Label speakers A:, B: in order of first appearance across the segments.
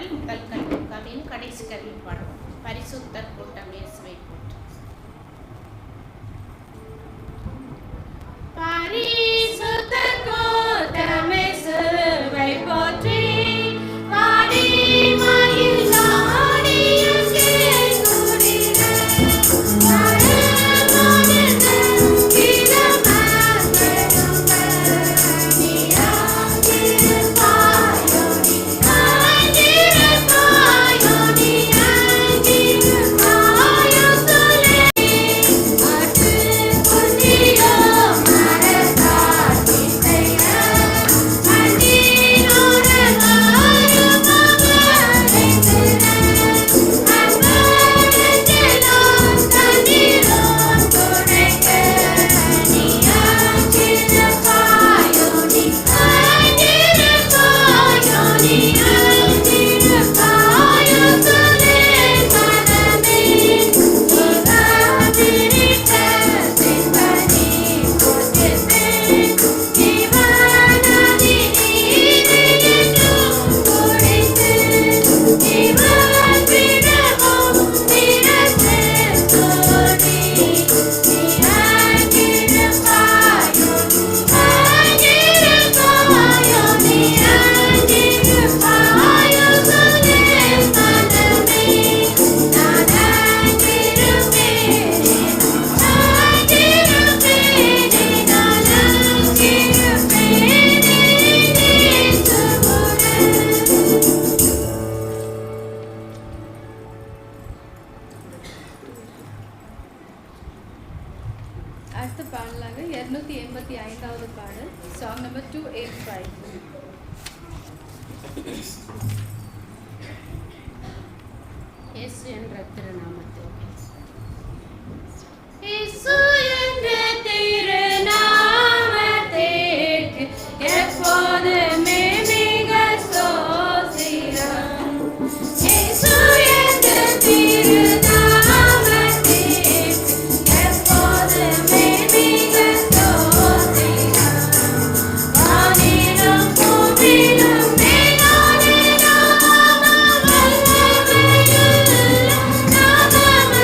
A: பாடல் முதல் கல்வியின் கடைசி கல்வி பாடல். பரிசுத்தர் கூட்டம் இயேசுவை போற்றி. பரிசுத்தர் கூட்டம் இயேசுவை போற்றி. பாடி மகிழ் நாடியங்கே கூடிட
B: அடுத்த பாடலாக 285வது பாடல், சாங் நம்பர் 285.
A: இயேசு என்ற திருநாமத்தில். இயேசு என்ற திருநாமத்திற்கு எப்போதுமே மிக ஸ்தோத்திரம். இயேசு என்ற திருநாமத்திற்கு எப்போதுமே மிக ஸ்தோத்திரம். வானிலும் பூமியிலும் மேலான நாமம் வல்லமையுள்ள நாமம்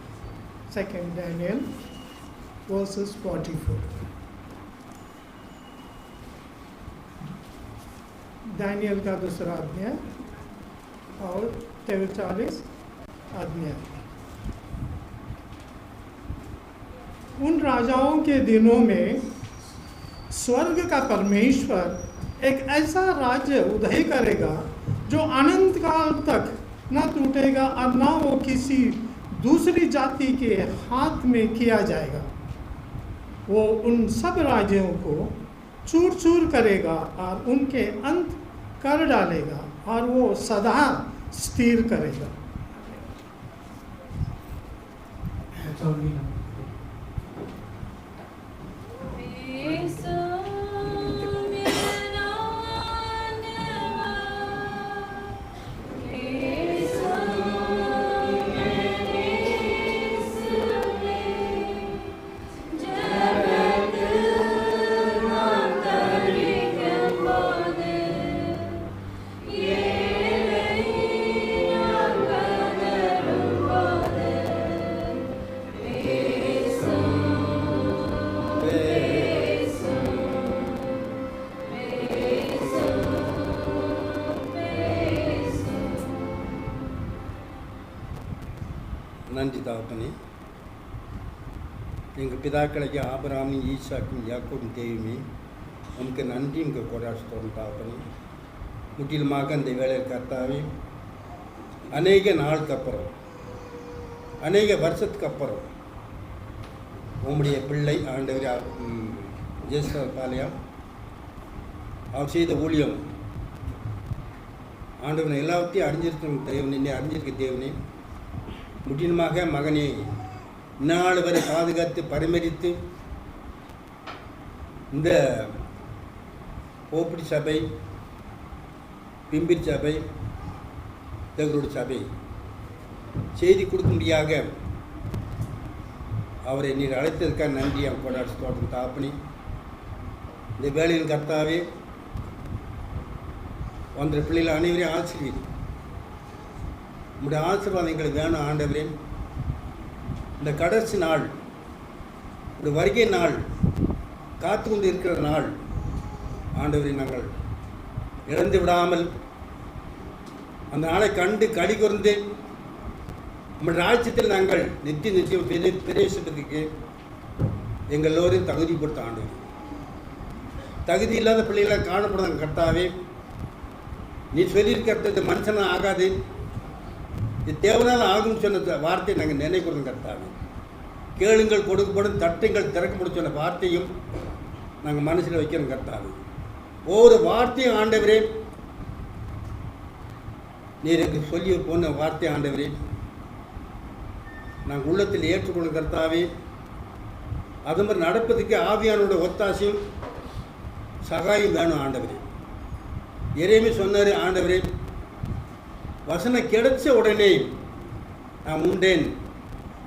C: 2 Daniel verses 44. दानियल का दूसरा अध्याय और 43 अध्याय। उन राजाओं के दिनों में स्वर्ग का परमेश्वर एक ऐसा राज्य उदय करेगा जो अनंत काल तक न टूटेगा और न वो किसी दूसरी जाति के हाथ में किया जाएगा। वो उन सब राज्यों को चूर चूर करेगा और उनके अंत कर डालेगा और वो सदा स्थिर करेगा।
D: நன்றி தாப்பனே. எங்கள் பிதாக்களைக்கு ஆபிரகாமும் ஈசாக்கும் யாக்கோபின் தெய்வமே, உமக்கு நன்றி உங்கள் கொடாஸ்தோம் தாப்பனே. முற்றிலுமாக அந்த வேலையில் கர்த்தாவே, அநேக நாளுக்கு அப்புறம், அநேக வருஷத்துக்கு அப்புறம் உம்முடைய பிள்ளை ஆண்டவர் ஜெயஸ்வர் பாளையம் அவர் செய்த ஊழியம் ஆண்டவனை எல்லாத்தையும் அறிஞ்சிருக்க தேவனே, அறிஞ்சிருக்க தேவனே, முற்றிலுமாக மகனை இந்நாள் வரை பாதுகாத்து பரிமரித்து இந்த போப்பிடி சபை, பிம்பிரி சபை, தேவருடைய சபை செய்தி கொடுக்கும்படியாக அவரை நீர் அழைத்ததற்காக நன்றி. அவன் கொண்டாடி தோட்டம் தாப்பனி. இந்த வேலையில் கர்த்தாவே வந்த பிள்ளைகள் அனைவரையும் ஆசீர்வதி. உங்களுடைய ஆசீர்வாதம் எங்களுக்கு வேணும் ஆண்டவரே. இந்த கடைசி நாள், இந்த வருகை நாள், காத்து கொண்டு இருக்கிற நாள் ஆண்டவரை நாங்கள் இழந்து விடாமல் அந்த நாளை கண்டு களி கூர்ந்து நம்முடைய ராஜ்யத்தில் நாங்கள் நித்தியம் பிரவேசிப்பதற்கு எங்கள் எல்லோரையும் தகுதிப்படுத்த ஆண்டவர். தகுதி இல்லாத பிள்ளைகளாக காணப்படுறாங்க கர்த்தாவே. நீ சொல்லியிருக்கிறது மனுஷனா ஆகாது, இது தேவனால் ஆகும்னு சொன்ன வார்த்தையை நாங்கள் நினைக்கிறோம் கர்த்தாவே. கேளுங்கள் கொடுக்கப்படும், தட்டுங்கள் திறக்கப்படும் சொன்ன வார்த்தையும் நாங்கள் மனசில் வைக்கிறோம் கர்த்தாவே. ஒவ்வொரு வார்த்தையும் ஆண்டவரே நீர் எனக்கு சொல்லி போன வார்த்தை ஆண்டவரே நாங்கள் உள்ளத்தில் ஏற்றுக்கொள்ளும் கர்த்தாவே. அது மாதிரி நடப்பதுக்கு ஆவியானோட ஒத்தாசையும் சகாயம் வேணும் ஆண்டவரே. எரேமியா சொன்னார் ஆண்டவரே, வசனம் கிடைச்ச உடனே நான் உண்டேன்,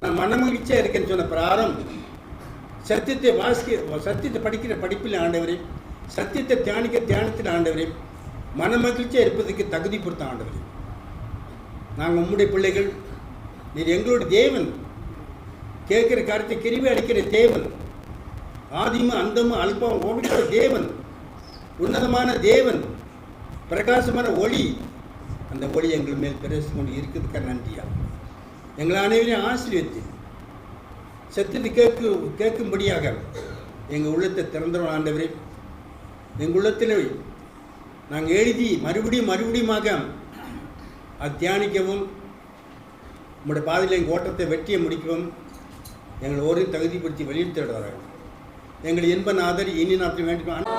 D: நான் மனமகிழ்ச்சியாக இருக்கேன்னு சொன்ன பிராரம் சத்தியத்தை சத்தியத்தை படிக்கிற படிப்பில் ஆண்டவரே, சத்தியத்தை தியானத்தில் ஆண்டவரே, மனமகிழ்ச்சியாக இருப்பதற்கு தகுதிப்படுத்த ஆண்டவரே. நாங்கள் உம்முடைய பிள்ளைகள், நீர் எங்களுடைய தேவன், கேட்குற காரியத்தை கிருபை அளிக்கிற தேவன், ஆதிமும் அந்தமும் அல்பம் ஓடுகிற தேவன், உன்னதமான தேவன், பிரகாசமான ஒளி. அந்த ஒளி எங்கள் மேல் பிரவேசம் கொண்டு இருக்கிறதுக்காக நன்றியா. எங்களை அனைவரையும் ஆசீர்வதித்து சத்தியத்தை கேட்கும்படியாக எங்கள் உள்ளத்தை திறந்தவன் ஆண்டவரே. எங்கள் உள்ளத்தில் நாங்கள் எழுதி மறுபடியுமாக அது தியானிக்கவும் உங்களுடைய பாதையில் எங்கள் ஓட்டத்தை வெற்றியை முடிக்கவும் எங்களை ஒரு தகுதிப்படுத்தி வெளியிடுத்துடுவார்கள். எங்கள் இன்பநாதர் இனி நாட்டில் வேண்டும்.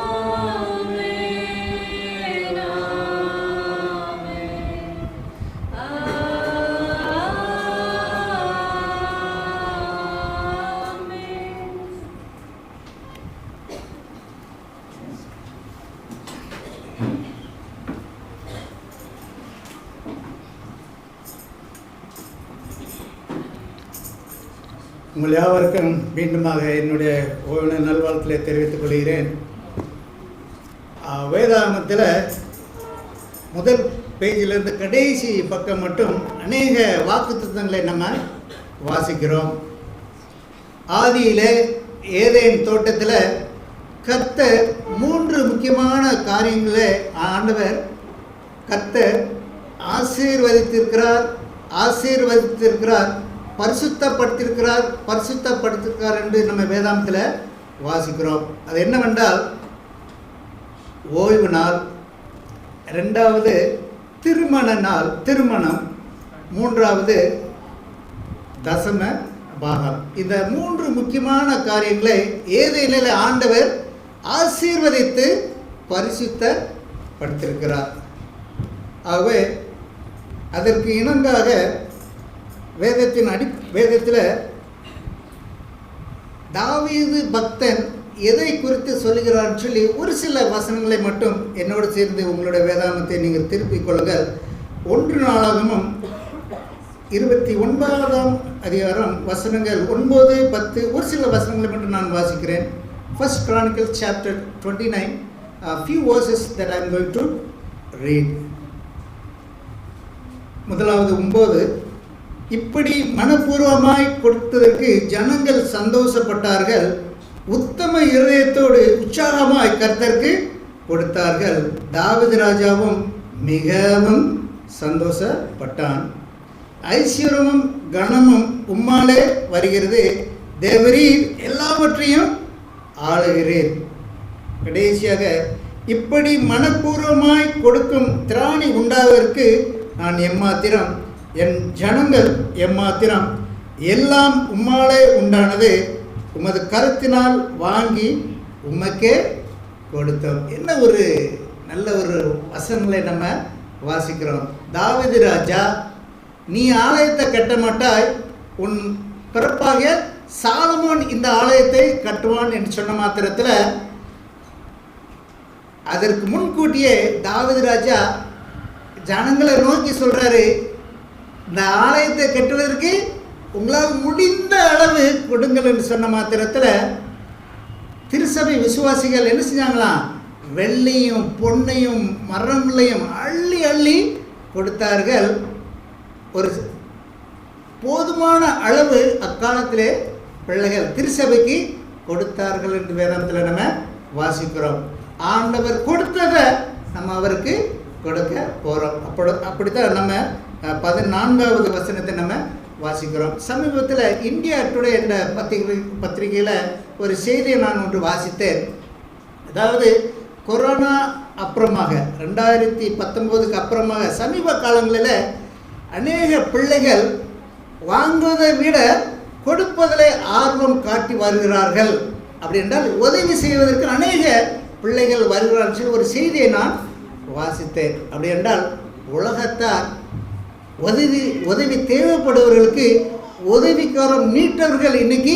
C: உங்கள் யாவருக்கும் மீண்டுமாக என்னுடைய ஓய்வு நல்வாழ்த்துக்களை தெரிவித்துக் கொள்கிறேன். வேதாகமத்தில் முதல் பேஜிலிருந்து கடைசி பக்கம் மட்டும் அநேக வாக்குத்தத்தங்களை நம்ம வாசிக்கிறோம். ஆதியிலே
E: ஏதேன் தோட்டத்தில் கர்த்தர் 3 முக்கியமான காரியங்களை ஆண்டவர் கர்த்தர் ஆசீர்வதித்திருக்கிறார், பரிசுத்தப்படுத்திருக்கிறார் என்று நம்ம வேதாந்தத்தில் வாசிக்கிறோம். அது என்னவென்றால் ஓய்வு நாள், 2வது திருமணம், 3வது தசம பாகம். இந்த 3 முக்கியமான காரியங்களை ஏதேனில் ஆண்டவர் ஆசீர்வதித்து பரிசுத்தப்படுத்தியிருக்கிறார். ஆகவே அதற்கு இணங்காக வேதத்தில் தாவீது பக்தன் எதை குறித்து சொல்லுகிறான்னு சொல்லி ஒரு சில வசனங்களை மட்டும் என்னோடு சேர்ந்து உங்களுடைய வேதாகமத்தை நீங்கள் திருப்பிக் கொள்ளுங்கள். 1 நாளாகமம் 29ஆம் அதிகாரம் வசனங்கள் 9, 10 ஒரு சில வசனங்களை மட்டும் நான் வாசிக்கிறேன். 1 Chronicles chapter 29, a few verses that I am going to read. முதலாவது 9, இப்படி மனப்பூர்வமாய் கொடுத்ததற்கு ஜனங்கள் சந்தோஷப்பட்டார்கள், உத்தம இருதயத்தோடு உற்சாகமாய் கர்த்தருக்கு கொடுத்தார்கள். தாவீது ராஜாவும் மிகவும் சந்தோஷப்பட்டான். ஐஸ்வர்யமும் கனமும் உம்மாலே வருகிறது, தேவரீர் எல்லாவற்றையும் ஆளுகிறீர். கடைசியாக இப்படி மனப்பூர்வமாய் கொடுக்கும் திராணி உண்டாவதற்கு நான் எம்மாத்திரம், என் ஜனங்கள் எம்மாத்திரம், எல்லாம் உம்மாலே உண்டானது, உமது கருத்தினால் வாங்கி உமக்கே கொடுத்தோம். என்ன ஒரு நல்ல ஒரு வசனங்களை நம்ம வாசிக்கிறோம். தாவீது ராஜா, நீ ஆலயத்தை கட்ட மாட்டாய், உன் பிறப்பாக சாலமோன் இந்த ஆலயத்தை கட்டுவான் என்று சொன்ன மாத்திரத்தில் அதற்கு முன்கூட்டியே தாவீது ராஜா ஜனங்களை நோக்கி சொல்றாரு, இந்த ஆலயத்தை கட்டுவதற்கு உங்களால் முடிந்த அளவு கொடுங்கள் என்று சொன்ன மாத்திரத்தில் திருச்சபை விசுவாசிகள் என்ன செஞ்சாங்களாம், வெள்ளையும் பொன்னையும் மரங்களையும் அள்ளி அள்ளி கொடுத்தார்கள். ஒரு போதுமான அளவு அக்காலத்திலே பிள்ளைகள் திருச்சபைக்கு கொடுத்தார்கள் என்று வேதாந்தத்தில் நம்ம வாசிக்கிறோம். ஆண்டவர் கொடுத்ததை நம்ம அவருக்கு கொடுக்க போகிறோம். அப்படித்தான் நம்ம 14வது வசனத்தை நம்ம வாசிக்கிறோம். சமீபத்தில் இந்தியா டுடே என்ற பத்திரிகையில் ஒரு செய்தியை நான் ஒன்று வாசித்தேன். அதாவது கொரோனா அப்புறமாக 2019க்கு அப்புறமாக சமீப காலங்களில் அநேக பிள்ளைகள் வாங்குவதை விட கொடுப்பதிலே ஆர்வம் காட்டி வருகிறார்கள். அப்படி என்றால் உதவி செய்வதற்கு அநேக பிள்ளைகள் வருகிறார்கள் சொல்லி ஒரு செய்தியை நான் வாசித்தேன். அப்படி என்றால் உலகத்தார் உதவி தேவைப்படுபவர்களுக்கு உதவிக்காரம் நீட்டவர்கள் இன்னைக்கு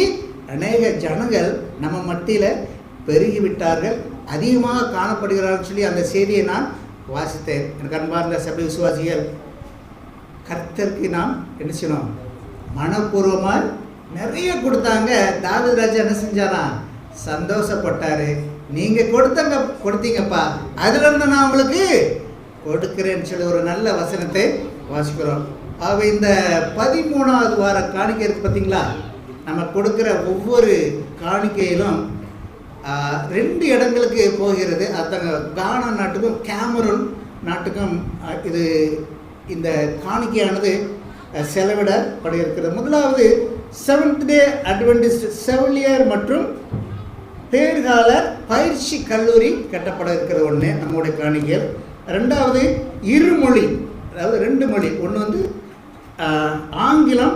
E: அநேக ஜனங்கள் நம்ம மத்தியில் பெருகிவிட்டார்கள், அதிகமாக காணப்படுகிறார்கள் சொல்லி அந்த செய்தியை நான் வாசித்தேன். எனக்கு அன்பார்ந்த சபை விசுவாசிகள், கர்த்தருக்கு நாம் என்ன செய்யணும், மனப்பூர்வமாக நிறைய கொடுத்தாங்க. தாவீது ராஜா என்ன செஞ்சாரா, சந்தோஷப்பட்டாரு. நீங்கள் கொடுத்தீங்கப்பா, அதுலேருந்து நான் உங்களுக்கு கொடுக்குறேன்னு சொல்லி ஒரு நல்ல வசனத்தை வாசிக்கிறோம். ஆக இந்த 13வது வார காணிக்கை இருக்குது பார்த்தீங்களா, நம்ம கொடுக்குற ஒவ்வொரு காணிக்கையிலும் 2 இடங்களுக்கு போகிறது. அத்தங்க கானா நாட்டுக்கும் கேமரூன் நாட்டுக்கும் இது இந்த காணிக்கையானது செலவிடப்பட இருக்கிறது. முதலாவது செவன்த் டே அட்வென்டிஸ்ட் செவிலியர் மற்றும் பேர்கால பயிற்சி கல்லூரி கட்டப்பட இருக்கிறது ஒன்று நம்முடைய காணிக்கையில். 2வது இருமொழி, அதாவது 2 மொழி, ஒன்று வந்து ஆங்கிலம்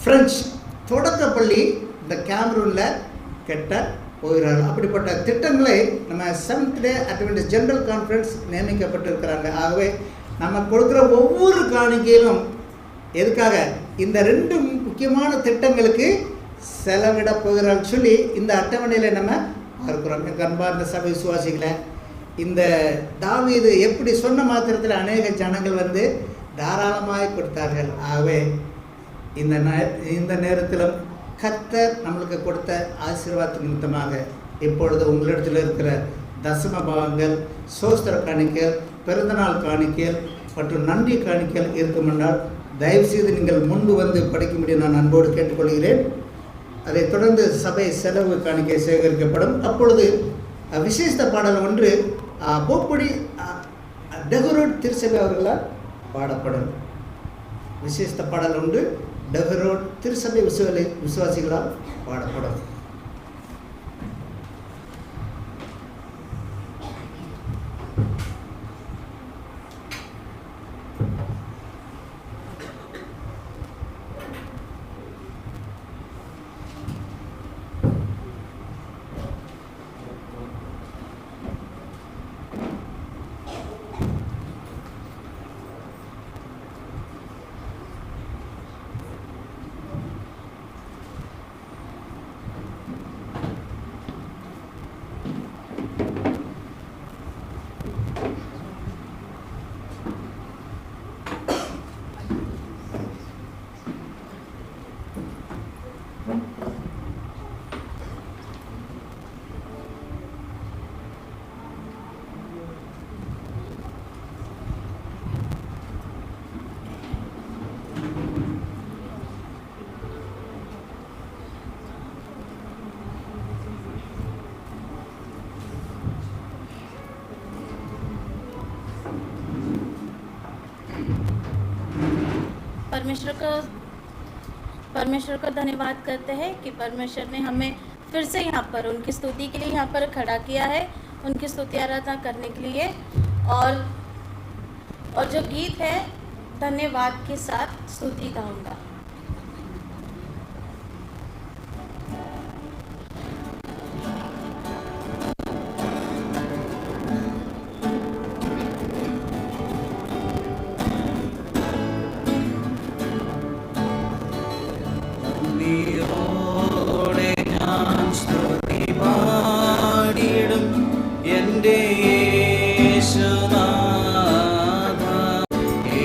E: பிரெஞ்சு தொடக்கப்பள்ளி இந்த கேமரூனில் கட்ட போகிறார்கள். அப்படிப்பட்ட திட்டங்களை நம்ம seventh day adventist general conference நியமிக்கப்பட்டிருக்கிறாங்க. ஆகவே நம்ம கொடுக்குற ஒவ்வொரு காணிக்கையிலும் எதுக்காக இந்த 2 முக்கியமான திட்டங்களுக்கு செலவிட போகிறான்னு சொல்லி இந்த அட்டவணையில் நம்ம பார்க்குறோம். அன்பார்ந்த சபை விசுவாசிகளை, இந்த தாவீது எப்படி சொன்ன மாத்திரத்தில் அநேக ஜனங்கள் வந்து தாராளமாக கொடுத்தார்கள். ஆகவே இந்த நேரத்திலும் கர்த்தர் நம்மளுக்கு கொடுத்த ஆசீர்வாத நிமித்தமாக இப்பொழுது உங்களிடத்தில் இருக்கிற தசம பாகங்கள், சோஸ்திர காணிக்கைகள், பிறந்தநாள் காணிக்கைகள் மற்றும் நன்றி காணிக்கைகள் இருக்குமென்றால் தயவுசெய்து நீங்கள் முன்பு வந்து படிக்கும்படி நான் அன்போடு கேட்டுக்கொள்கிறேன். அதைத் தொடர்ந்து சபை செலவு காணிக்கை சேகரிக்கப்படும். அப்பொழுது விசேஷ பாடல் ஒன்று போப்படி டெஹரோட் திருச்சபை அவர்களால் பாடப்படும். விசேஷ பாடல் ஒன்று டெஹரோட் திருச்சபை விசுவாசிகளால் பாடப்படும்.
F: परमेश्वर को धन्यवाद करते हैं कि परमेश्वर ने हमें फिर से यहाँ पर उनकी स्तुति के लिए यहाँ पर खड़ा किया है, उनकी स्तुति आराधना करने के लिए। और जो गीत है धन्यवाद के साथ स्तुति गाऊंगा।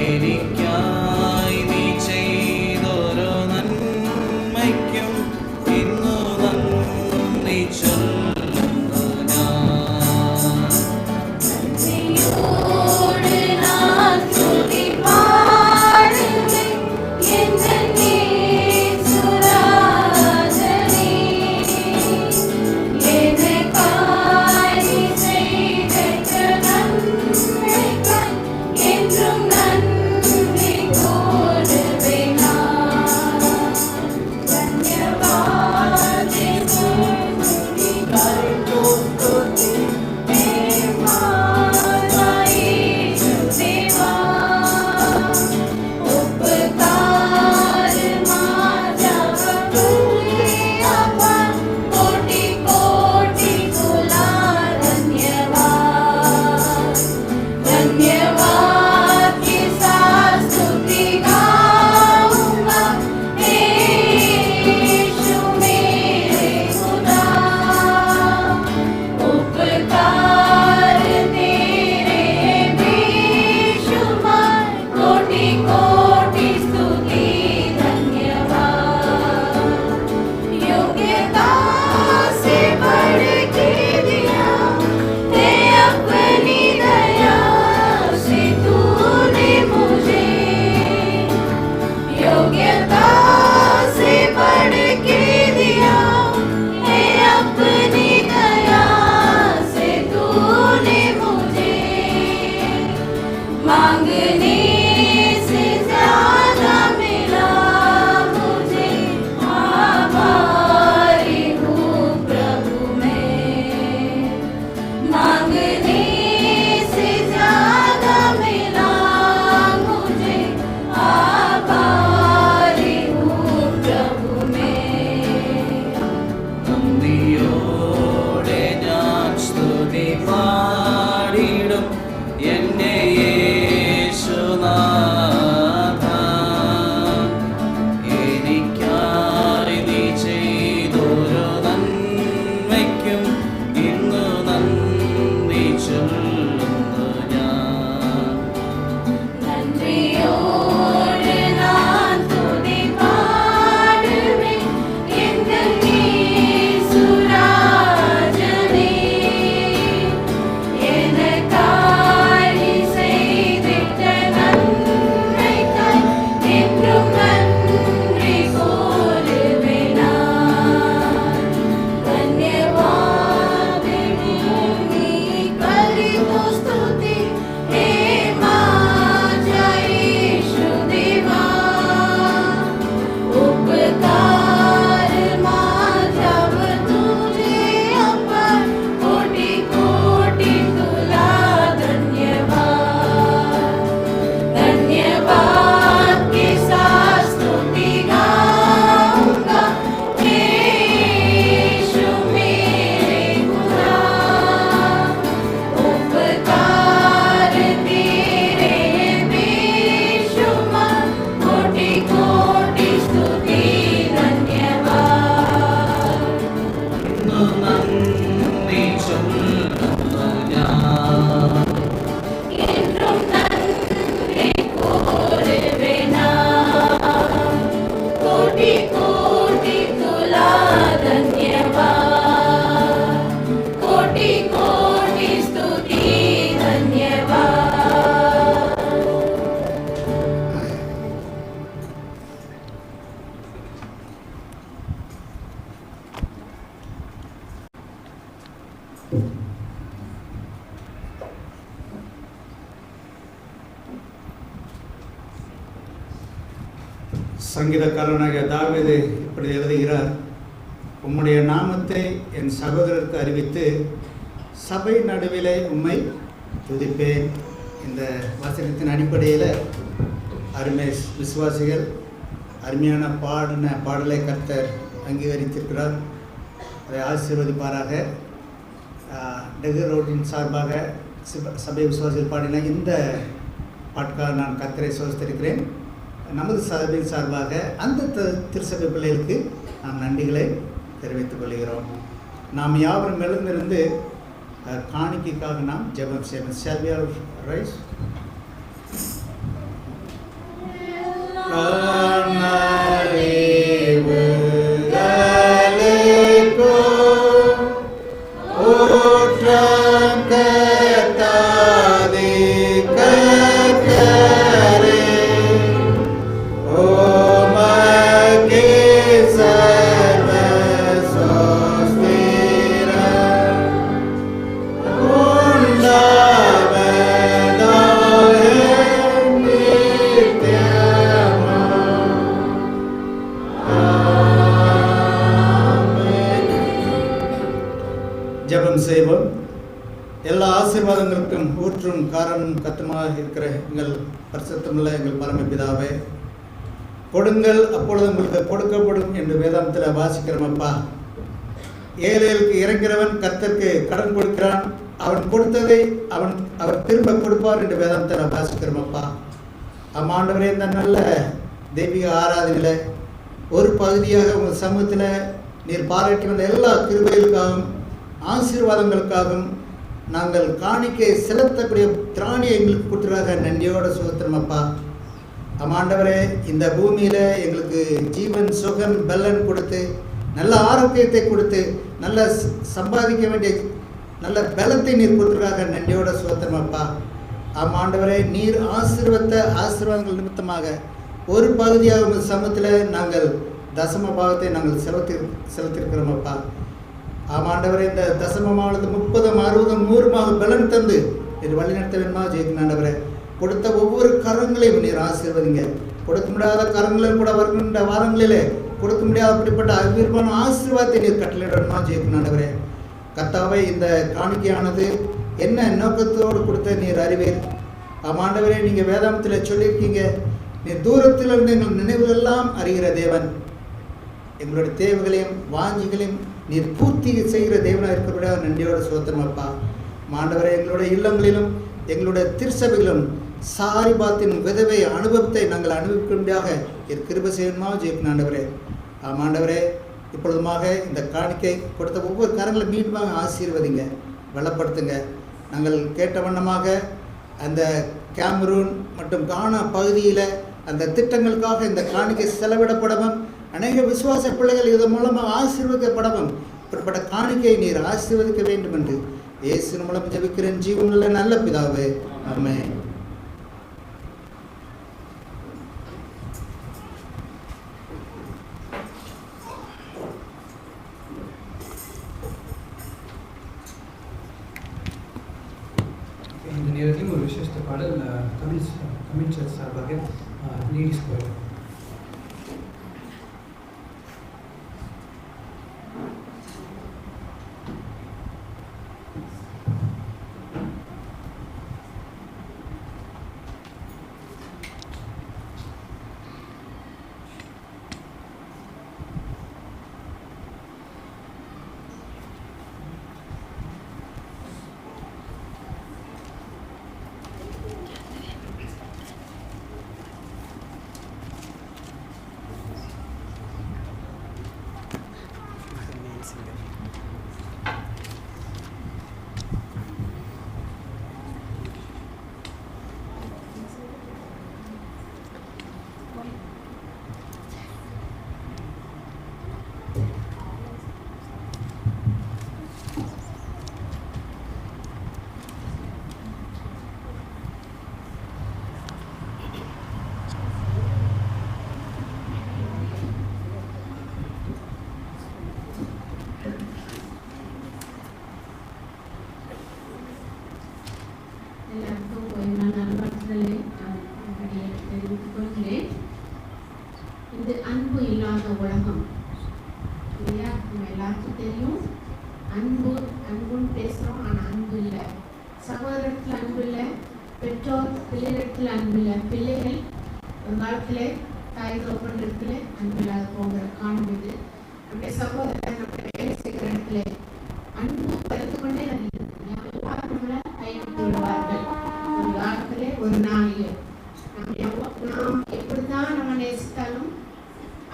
G: എനിക്കായി നീ ചെയ്ത
E: சங்கீதக்காரனாகிய தாவீது இப்படி எழுதுகிறார், உம்முடைய நாமத்தை என் சகோதரருக்கு அறிவித்து சபை நடுவிலே உம்மை துதிப்பேன். இந்த வசனத்தின் அடிப்படையில் அருமை விசுவாசிகள் அருமையான பாடலை கர்த்தர் அங்கீகரித்திருக்கிறார். அதை ஆசீர்வதிப்பாராக. டெகு ரோட்டின் சார்பாக சபை விசுவாசிகள் பாடின இந்த பாட்டுக்காக நான் கர்த்தரை சோதித்திருக்கிறேன். நமது சபையின் சார்பாக அந்த திருச்சபை பிள்ளைகளுக்கு நாம் நன்றிகளை தெரிவித்துக் கொள்கிறோம். நாம் யாவரும் எழுந்திருந்து காணிக்கைக்காக நாம் ஜெபம் செய்வோம். Shall we all rise? ஜெபம் செய்வோம். எல்லா ஆசீர்வாதங்களுக்கும் ஊற்றும் காரணம் கர்த்தருமாக இருக்கிற எங்கள் பரிசுத்தமுள்ள எங்கள் பரமபிதாவே, கொடுங்கள் அப்பொழுது உங்களுக்கு கொடுக்கப்படும் என்று வேதாந்தத்தில் வாசிக்கிறோம். அப்பா, ஏழைகளுக்கு இறங்கிறவன் கர்த்தருக்கு கடன் கொடுக்கிறான், அவன் கொடுத்ததை அவர் திரும்ப கொடுப்பார் என்று வேதாந்தத்தில் வாசிக்கிறோம். அப்பா, ஆண்டவரே, இந்த நல்ல தெய்வீக ஆராதனையில் ஒரு பகுதியாக உங்கள் சமூகத்தில் நீர் பாராட்டி வந்த எல்லா கிருபைகளுக்காகவும் ஆசீர்வாதங்களுக்காகவும் நாங்கள் காணிக்கை செலுத்தக்கூடிய திராணியை எங்களுக்கு கொடுத்துருக்காக நன்றியோடு சுகத்திரம். அப்பா, ஆண்டவரே, இந்த பூமியில் எங்களுக்கு ஜீவன் சுகம் பலன் கொடுத்து நல்ல ஆரோக்கியத்தை கொடுத்து நல்ல சம்பாதிக்க வேண்டிய நல்ல பலத்தை நீர் கொடுத்துருக்காக நன்றியோட சுகத்திரம். அப்பா, ஆண்டவரே, நீர் ஆசீர்வாதங்கள் நிமித்தமாக ஒரு பகுதியாக உங்கள் சமூகத்தில் நாங்கள் தசம பாகத்தை நாங்கள் செலுத்திருக்கிறோம். அப்பா, ஆண்டவரே, இந்த தசமமானது 30, 60, 100 பலன் தந்து இது வழிநடத்த வேணுமா ஜெயிக்கணும். ஆண்டவரே, கொடுத்த ஒவ்வொரு கரங்களையும் நீர் ஆசீர்வதிங்க. கொடுக்க முடியாத கரங்களில் கூட வருகின்ற வாரங்களிலே கொடுக்க முடியாத அப்படிப்பட்ட அற்புதமான ஆசீர்வாதத்தை நீர் கட்டளையிடணுமா ஜெயிக்கணும். ஆண்டவரே, கர்த்தாவே, இந்த காணிக்கையானது என்ன நோக்கத்தோடு கொடுத்த நீர் அறிவீர். ஆண்டவரே, நீங்கள் வேதாந்தத்தில் சொல்லியிருக்கீங்க, நீர் தூரத்திலிருந்து எங்கள் நினைவுகளெல்லாம் அறிகிற தேவன், எங்களுடைய தேவைகளையும் வாஞ்சிகளையும் நீர் பூர்த்தி செய்கிற தேவனாக இருக்கிறபடியாக நன்றியோடு சுதந்திரம். அப்பா, ஆண்டவரே, எங்களுடைய இல்லங்களிலும் எங்களுடைய திருச்சபைகளிலும் சாரிபாத்தின் விதவை அனுபவத்தை நாங்கள் அனுபவிக்கும்படியாக கிருபை செய்யணுமா ஜெயிக்கணும். ஆண்டவரே, ஆண்டவரே, இப்பொழுதுமாக இந்த காணிக்கை கொடுத்த ஒவ்வொரு கரங்களை மீண்டுமாக ஆசீர்வதிங்க, பலப்படுத்துங்க. நாங்கள் கேட்ட வண்ணமாக அந்த கேமரூன் மற்றும் கானா பகுதியில் அந்த திட்டங்களுக்காக இந்த காணிக்கை செலவிடப்படவும் அநேக விசுவாச பிள்ளைகள் இதன் மூலமாக ஆசீர்வதிக்கப்படவும் இப்படிப்பட்ட காணிக்கை நீர் ஆசீர்வதிக்க வேண்டும் என்று இயேசு மூலம் ஜெபிக்கிறேன் ஜீவனுள்ள நல்ல பிதாவே, ஆமென்.
H: இந்த நேரத்திலும் ஒரு விசேஷ பாடல் தமிழ் சர்ச் சார்பாக லேடிஸ் கோயில்.
A: இது அன்பு இல்லாத உலகம் இல்லையா? நம்ம எல்லாருக்கும் தெரியும். அன்புன்னு பேசுகிறோம், ஆனால் அன்பு இல்லை. சகோதரத்தில் அன்பு இல்லை, பெற்றோர் பிள்ளைகளிடத்தில் அன்பு இல்லை, பிள்ளைகள் ஒரு காலத்தில் தாய் தோப்பனிடத்தில் அன்பு இல்லாத போகிற காணும். இது நம்முடைய சகோதரர் நம்முடைய வேலை செய்கிற இடத்துல அன்பு பறித்து கொண்டே வருகிறது. எல்லாரும் நம்மளை கைவிட்டு விடுவார்கள். ஒரு காலத்தில் ஒரு நாளில் நாம் எப்படித்தான் நம்ம நேசித்தாலும்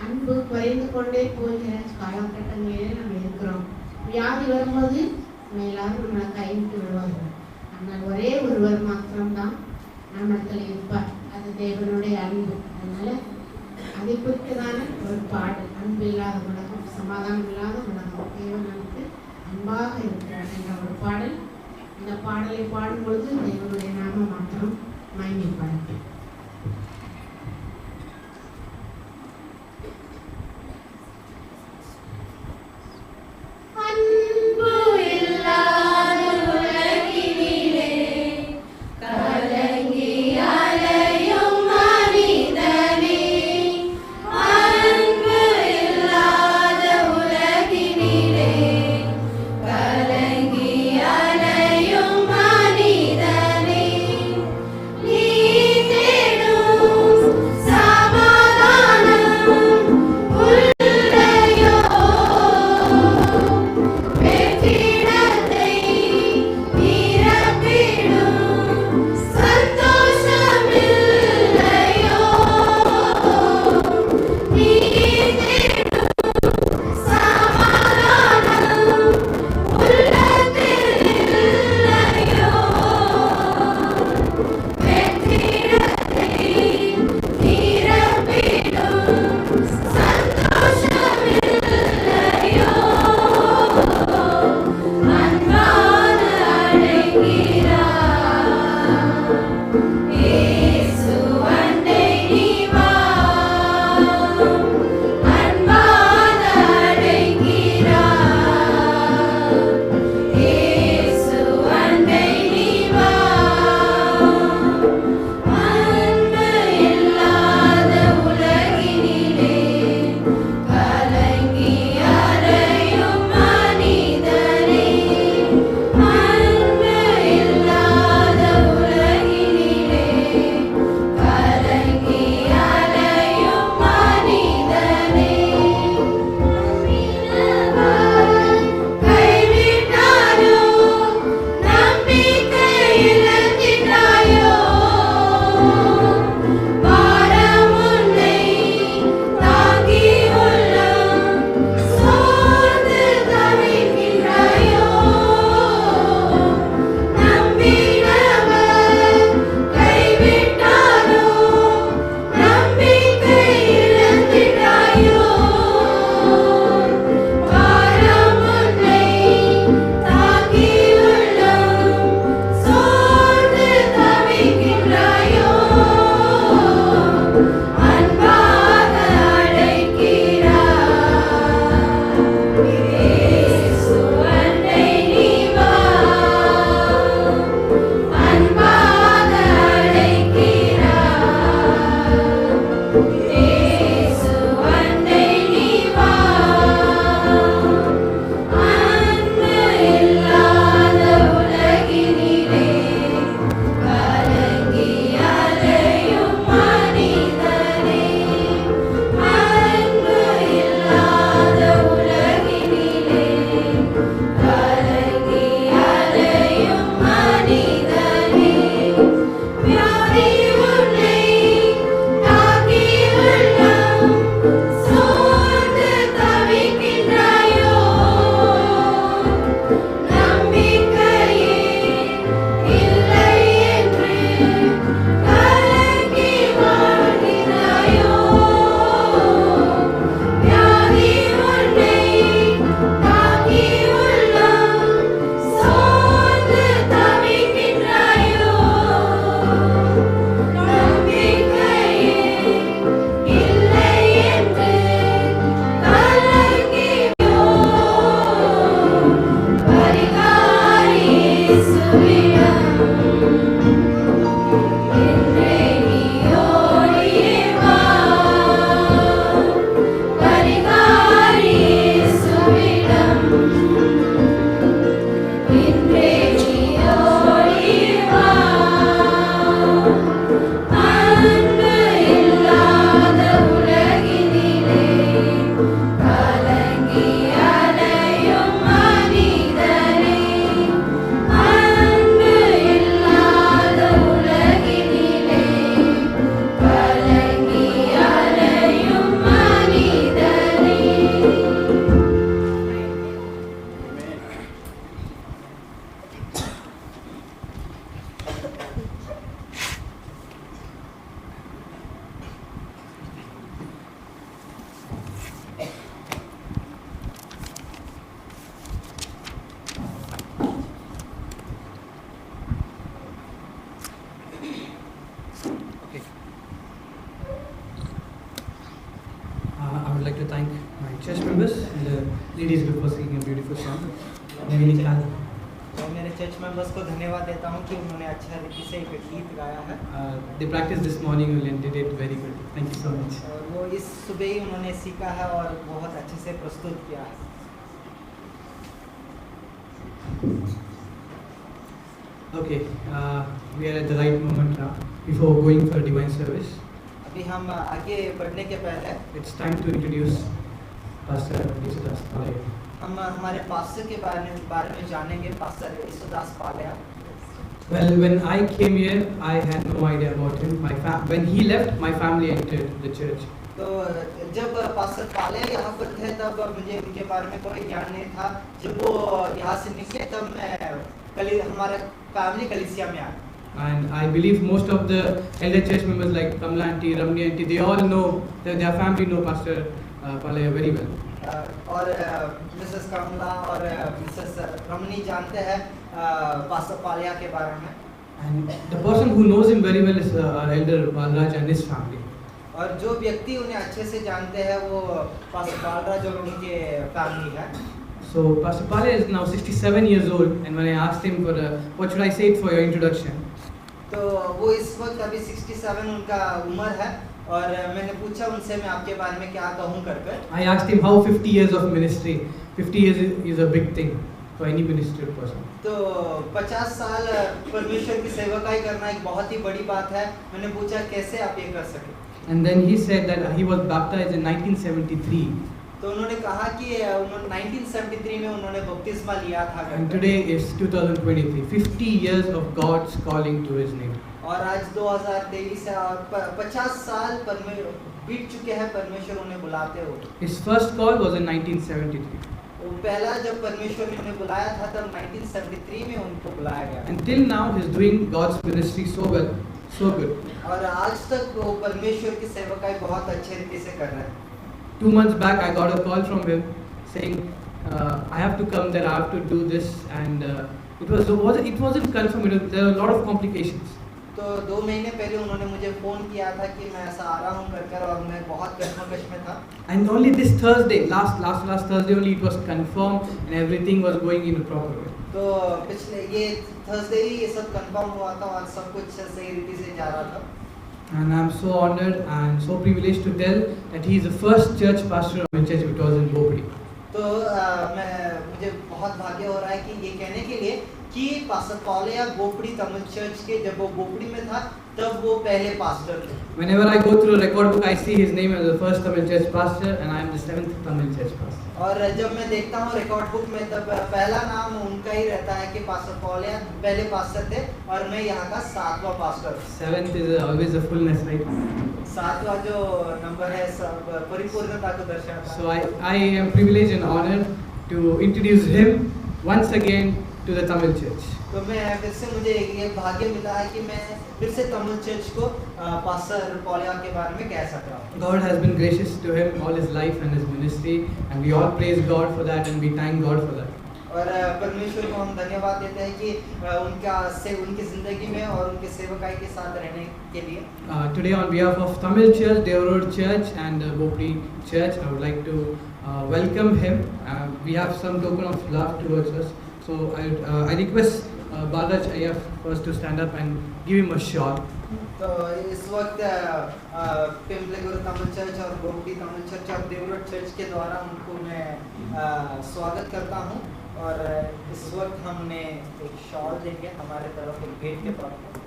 A: அன்பு குறைந்து கொண்டே போகிற காலகட்டங்களிலே நம்ம இருக்கிறோம். வியாதி வரும்போது நம்ம எல்லாரும் நம்மளை கைவிட்டு விடுவார்கள். ஆனால் ஒரே ஒருவர் மாத்திரம்தான் நம்ம இடத்துல இருப்பார். அது தேவனுடைய அன்பு. அதனால அதை குறித்துதான ஒரு பாடல். அன்பு இல்லாத உலகம், சமாதானம் இல்லாத உலகம், தேவன் நமக்கு அன்பாக இருக்கிறார் என்ற ஒரு பாடல். இந்த பாடலை பாடும்பொழுது தேவனுடைய நாம மாத்திரம் மகிமைப்படும்.
G: நீ
H: Okay. I would like to thank my church members and the ladies group for singing a beautiful song.
G: मैं मेरे चर्च मेंबर्स को धन्यवाद देता हूँ कि उन्होंने अच्छा रीति से एक गीत गाया है
H: They practiced this morning and did it very good. Thank you so much.
G: और वो इस सुबह ही उन्होंने सीखा है और बहुत अच्छे से प्रस्तुत किया है।
H: Okay, we are at the right moment now. Before going for divine service,
G: अभी हम आगे बढ़ने के पहले
H: it's time to introduce Pastor Yesudas Palaya.
G: हम हमारे पास्टर के बारे में जानेंगे, pastor यीशुदास पालिया।
H: Well, when I came here, I had no idea about him. When he left, my family entered the church.
G: तो जब पास्टर पालिया यहाँ पर थे तब मुझे उनके बारे में कोई ज्ञान नहीं था। जब वो यहाँ से निकले तब मैं हमारे फैमिली कलीसिया में आया।
H: And I believe most of the elder church members like Kamla auntie, Ramni auntie, they all know, their family know Pastor Palaya very well.
G: और मिसेस कमला और मिसेस रमनी जानते हैं पास्टर पालिया के बारे में।
H: And the person who knows him very well is our elder Balraj and his family.
G: और जो व्यक्ति उन्हें अच्छे से जानते हैं वो पास्टर बालराज और उनके फैमिली है।
H: So Pastor Palaya is now 67 years old, and when I asked him for what should I say for your introduction,
G: तो वो इस वक्त अभी 67 उनका उम्र है और मैंने पूछा उनसे मैं आपके बारे में क्या कहूँ करके।
H: I asked him how 50 years of ministry. 50 years is a big thing for any ministerial person.
G: तो 50 साल परमेश्वर की सेवकाई करना एक बहुत ही बड़ी बात है। मैंने पूछा कैसे आप ये कर सके।
H: And then he said that he was baptized in 1973.
G: तो उन्होंने कहा कि 1973 में उन्होंने बपतिस्मा लिया था।
H: And today is 2023. 50 years of God's calling to His name.
G: और आज 2023 है और 50 साल बीत चुके हैं परमेश्वर उन्हें बुलाते हुए।
H: His first call was in 1973.
G: वो पहला जब परमेश्वर ने उन्हें बुलाया था तब 1973 में उनको बुलाया गया।
H: Until now, he's doing God's ministry so well, so good.
G: और आज तक वो परमेश्वर की सेवकाई बहुत अच्छे रीति से कर रहे हैं।
H: 2 months back, I got a call from him saying, "I have to come there. I have to do this," and it wasn't confirmed. There were a lot of complications.
G: तो 2 महीने पहले उन्होंने मुझे फोन किया था कि मैं ऐसा आ रहा हूँ कर और मैं बहुत कश्मकश में था।
H: And only this Thursday, last Thursday only, it was confirmed and everything was going in a proper way.
G: तो पिछले ये थर्सडे ही ये सब कंफर्म हुआ था और सब कुछ सही रीति से जा रहा था।
H: And I'm so honored and so privileged to tell that he is the first church pastor of my church, which was in Bopri.
G: तो मुझे बहुत भाग्य हो रहा है कि ये कहने के लिए कि पास्टर पालिया बोपड़ी तमिल चर्च के जब वो बोपड़ी में था तब वो पहले पास्टर थे।
H: Whenever I go through a record book, I see his name as the first Tamil church pastor, and I am the 7th Tamil church pastor.
G: और जब मैं देखता हूँ रिकॉर्ड बुक में तब पहला नाम उनका ही रहता है कि पास्टर पालिया पहले पास्टर थे और मैं यहाँ का 7वां pastor.
H: 7th is always a fullness, right?
G: 7वां जो नंबर है सब परिपूर्णता को दर्शाता है।
H: So I am privileged and honored to introduce him once again to the Tamil church.
G: तो मैं फिर से मुझे ये भाग्य मिला है कि मैं फिर से तमिल चर्च को पास्टर पालिया के बारे में कह सकता हूँ।
H: God has been gracious to him all his life and his ministry, and we all praise God for that and we thank God for that.
G: और परमेश्वर को हम धन्यवाद देते हैं कि उनकी जिंदगी में और उनके सेवकाई के साथ रहने के लिए।
H: Today on behalf of Tamil Church, Devarod Church and Bopri Church, I would like to welcome him. We have some token of love towards us. So I request Balraj Ayyaf first to stand up and give him a shawl.
G: तो इस वक्त पिंपले गुरु Tamil church और बोपड़ी Tamil church और देवरोड church के द्वारा उनको मैं स्वागत करता हूँ और इस वक्त हमने एक शॉल देंगे हमारे तरफ एक भेंट के तौर पर।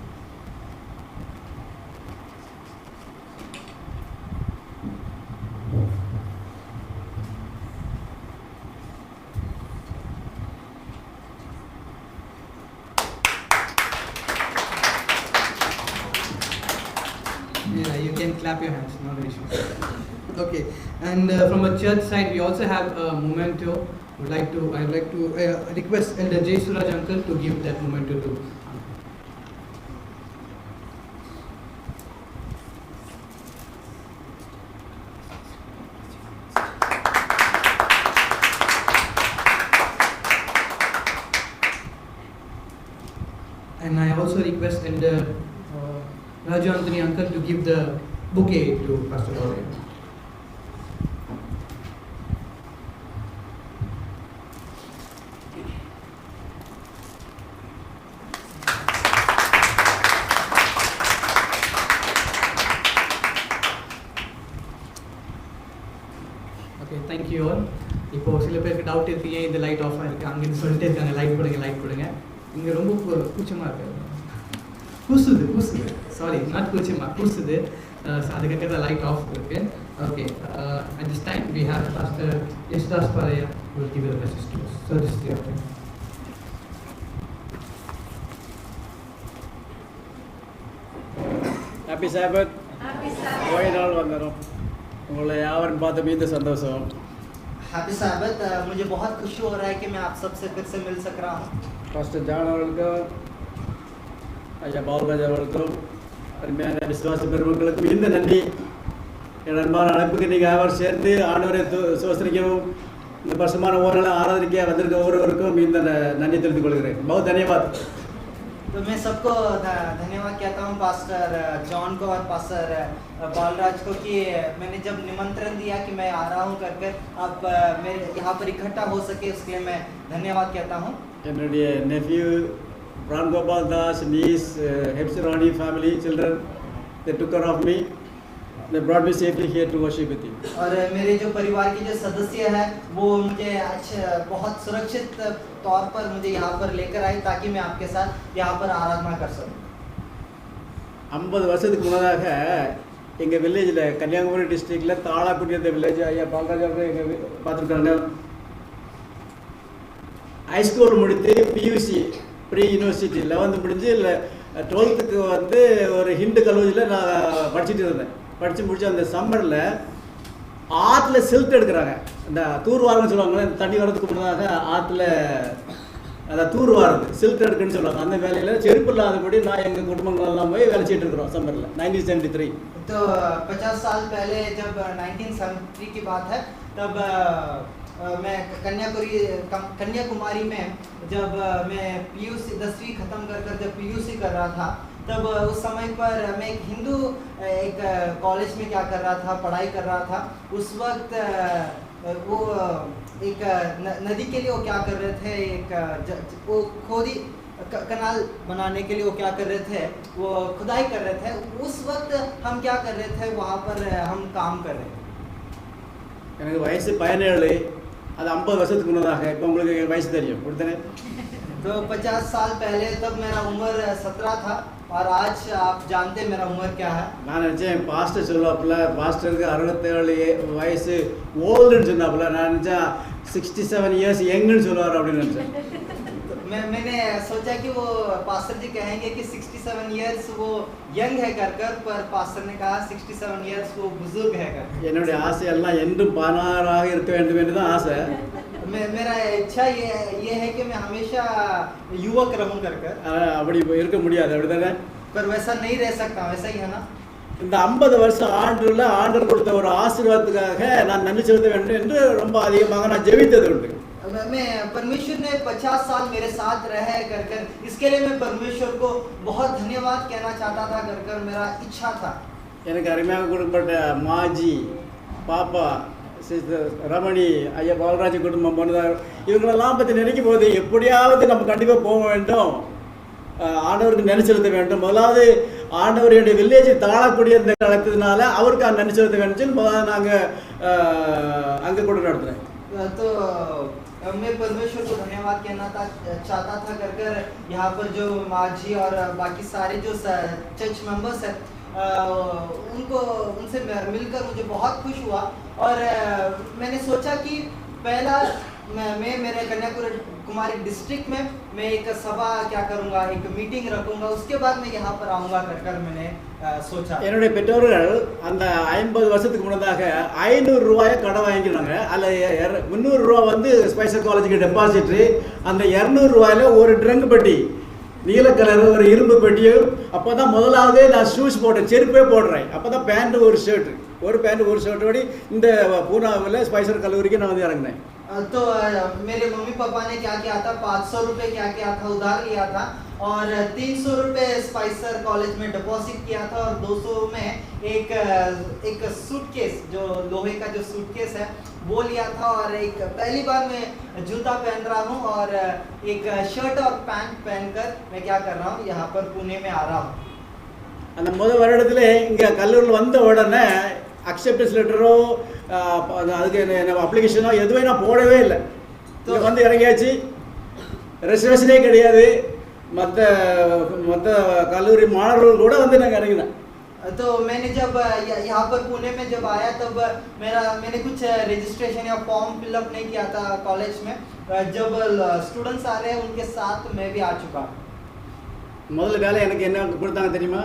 H: Yeah, you can clap your hands, no issue. Okay, and from a church side, we also have a memento. I'd like to request Elder Jay Suraj uncle to give that memento to. And I also request Elder Raju Anthony uncle to give the bouquet to Pastor Gloria. Okay, thank you all. இப்போ சில பேருக்கு doubt இருக்கு, ஏன் இந்த light off ஆயிருக்கு அங்கேருந்து சொல்லிட்டே இருக்காங்க, லைட் போடுங்க. இங்கே ரொம்ப கூச்சமாக இருக்கு, கூசுது சாரி நாட் கூச்சமாக கூசுது, அதுக்காக தான் லைட் ஆஃப் இருக்கு. Okay, at this time we have Pastor Yeshdas Paraya who will give you the message to us. So this is the offering.
I: Happy sabbath. ஓய்வு நாள் வந்தோம், உங்களை யாவரும் பார்த்து மீது சந்தோஷம்.
G: हैप्पी साबत, मुझे बहुत खुशी हो रहा है कि मैं आप सबसे फिर से मिल सक रहा हूँ.
I: பாஸ்டர் ஜான் அவர்களுக்கும் ஐயா பால்ராஜ் அவர்களுக்கும் அருமையான விசுவாச பெருமக்களுக்கும் மிகுந்த நன்றி. என் அன்பான அழைப்புக்கு நீங்கள் அவர் சேர்ந்து ஆண்டவரை சோசரிக்கவும் இந்த வருஷமான ஓரளவு ஆராதனைக்க வந்திருக்க ஒவ்வொருவருக்கும் மிகுந்த நன்றி தெரிவித்துக் கொள்கிறேன். बहुत धन्यवाद.
G: तो मैं सबको धन्यवाद कहता हूँ पास्टर जॉन को और पास्टर बालराज को कि मैंने जब निमंत्रण दिया कि मैं आ रहा हूँ कर आप मेरे यहाँ पर इकट्ठा हो सके, उसके लिए मैं धन्यवाद कहता हूँ.
I: என்னுடைய nephew Ram Gopal Das, niece, Hepsirani family, children, they took care of me. They brought me safely here to worship with you.
G: और मेरे जो परिवार के जो सदस्य हैं वो मुझे बहुत सुरक्षित तौर पर मुझे यहाँ पर लेकर आए ताकि मैं आपके साथ यहाँ पर आराधना कर सकूँ.
I: 50 வருஷத்துக்கு முன்னதாக எங்கள் வில்லேஜில் கன்னியாகுமரி டிஸ்ட்ரிக்டில் தாளாக்குடி அந்த வில்லேஜ் ஐயா பால்ராஜ் அவர்கள் எங்கள் பார்த்துருக்காங்க. ஹைஸ்கூல் முடித்து பியூசி ப்ரீ யூனிவர்சிட்டி 11th முடிஞ்சு இல்லை 12th வந்து ஒரு ஹிந்து கல்லூரியில் நான் படிச்சுட்டு இருந்தேன். படித்து முடிச்சு அந்த சம்மரில் ஆற்றுல சில்ட் எடுக்கிறாங்க, இந்த தூர்வாரம்னு சொல்லுவாங்களே, தண்ணி வரதுக்கு முன்னதாக ஆற்றுல அதை தூர்வாரது சில்ட் எடுக்குன்னு சொல்லுவாங்க. அந்த வேலையில் செருப்பு இல்லாதபடி நான் எங்கள் குடும்பங்கள் எல்லாம் போய் வேலை செய்யிட்டு இருக்கிறோம் சம்மரில் 1973.
G: तो 50 साल पहले जब 1973 की बात है, तब मैं कन्याकुमारी में जब मैं पीयूसी 10वीं ख़त्म कर जब पीयूसी कर रहा था, तब उस समय पर मैं एक हिंदू एक कॉलेज में क्या कर रहा था, पढ़ाई कर रहा था. उस वक्त वो एक नदी के लिए वो क्या कर रहे थे, एक वो खोदी कनाल बनाने के लिए वो क्या कर रहे थे, वो खुदाई कर रहे थे. उस वक्त हम क्या कर रहे थे, वहाँ पर हम काम कर रहे थे.
I: எனக்கு வயசு 17, அது 50 வருஷத்துக்கு முன்னதாக. இப்போ உங்களுக்கு வயசு தெரியும் கொடுத்தனே.
G: तो 50 साल पहले तब मेरा उम्र 17 था और आज आप जानते मेरा उम्र क्या है.
I: நான் நினச்சேன் பாஸ்டர் சொல்லுவாப்புல, பாஸ்டருக்கு 67 வயசு ஓல்டுன்னு சொன்னாப்புல, நான் நினச்சேன் 67 இயர்ஸ் யங்னு சொல்லுவார் அப்படின்னு நினச்சேன்.
G: मैंने सोचा कि वो पास्टर जी कहेंगे कि 67 इयर्स वो यंग है कर पर पास्टर ने कहा 67 इयर्स वो बुजुर्ग है कर.
I: என்னுடைய ஆசையெல்லாம் என்றும் 16ஆக இருக்க வேண்டும் என்று தான் ஆசை.
G: मेरा इच्छा ये है कि मैं हमेशा युवक रहूं कर
I: அப்படி இருக்க முடியாது, அப்படிதானே?
G: पर वैसा नहीं रह सकता, वैसा ही है ना.
I: இந்த 50 வருஷம் ஆண்டுல ஆண்டவர் கொடுத்த ஒரு ஆசீர்வாதத்துக்காக நான் நன்றி செலுத்த வேண்டும் என்று ரொம்ப அதிகமாக நான் ஜெபித்தது உண்டு.
G: मैं परमेश्वर ने 50 साल मेरे साथ रहे कर इसके लिए मैं परमेश्वर को बहुत धन्यवाद कहना चाहता था कर मेरा इच्छा था.
I: எனக்கு அருமையாக கொடுக்கப்பட்ட மாஜி, பாப்பா, சிஸ்டர் ரமணி, ஐயா பாலராஜ் குடும்பம் போனதாக இவங்களெல்லாம் பற்றி நினைக்கும் போது எப்படியாவது நம்ம கண்டிப்பாக போக வேண்டும், ஆண்டவருக்கு நன்றி செலுத்த வேண்டும். முதலாவது ஆண்டவருடைய வில்லேஜ் தாழக்கூடிய இந்த அழைத்ததுனால அவருக்கு நன்றி செலுத்த வேண்டும். முதல்ல நாங்கள் அங்கே கூட நடத்துகிறேன்.
G: तो मैं परमेश्वर को धन्यवाद कहना चाहता था कर यहाँ पर जो माझी और बाकी सारे जो चर्च मेंबर्स हैं उनसे मिलकर मुझे बहुत खुश हुआ. और मैंने सोचा कि पहला मैं मेरे कन्याकुमारी डिस्ट्रिक्ट में मैं एक सभा क्या करूँगा, एक मीटिंग रखूँगा, उसके बाद मैं यहाँ पर आऊँगा कर मैंने सोचा.
I: என்னுடைய பெற்றோர்கள் அந்த 50 வருஷத்துக்கு முன்னதாக 500 ரூபாயை கடன் வாங்கிக்கிறாங்க. அதில் 300 ரூபா வந்து ஸ்பைசர் காலேஜுக்கு டெபாசிட்ரு, அந்த 200 ரூபாயில் ஒரு ட்ரங்க் பெட்டி, நீல கலர் ஒரு இரும்பு பெட்டியும். அப்போ தான் முதலாவது நான் ஷூஸ் போட்டேன், செருப்பே போடுறேன். அப்போ தான் பேண்ட் ஒரு ஷர்ட்டு, ஒரு பேண்ட் ஒரு ஷர்ட்டோடி இந்த பூனாவில் ஸ்பைசர் கல்லூரிக்கு நான் வந்து இறங்கினேன்.
G: तो मेरे मम्मी पापा ने क्या किया था, 500 रुपये क्या किया था उधार लिया था और 300 रुपये स्पाइसर कॉलेज में डिपॉजिट किया था और 200 में एक सूटकेस, जो लोहे का जो सूटकेस है वो लिया था। और एक पहली बार मैं जूता पहन रहा हूँ और एक शर्ट और पैंट पहनकर मैं क्या कर रहा हूँ, यहाँ पर पुणे में आ रहा हूँ।
I: அந்த முதல் வருடத்துல இங்கே கல்லூரியில் வந்த உடனே அக்செப்டன்ஸ் லெட்டரோ அதுக்கு என்ன அப்ளிகேஷனோ எதுவுமே நான் போடவே இல்லை. இங்கே வந்து இறங்கியாச்சு, ரெசர்வேஷனே கிடையாது. மற்ற கல்லூரி மாணவர்கள் கூட வந்து நாங்கள் இறங்கினேன்.
G: तो मैंने जब यहाँ पर पुणे में जब आया तब मैंने कुछ रजिस्ट्रेशन या फॉर्म फिलअप नहीं किया था कॉलेज में। जब स्टूडेंट्स आ रहे हैं उनके साथ मैं भी आ चुका।
I: முதல்ல வேலை எனக்கு என்ன கொடுத்தாங்க தெரியுமா?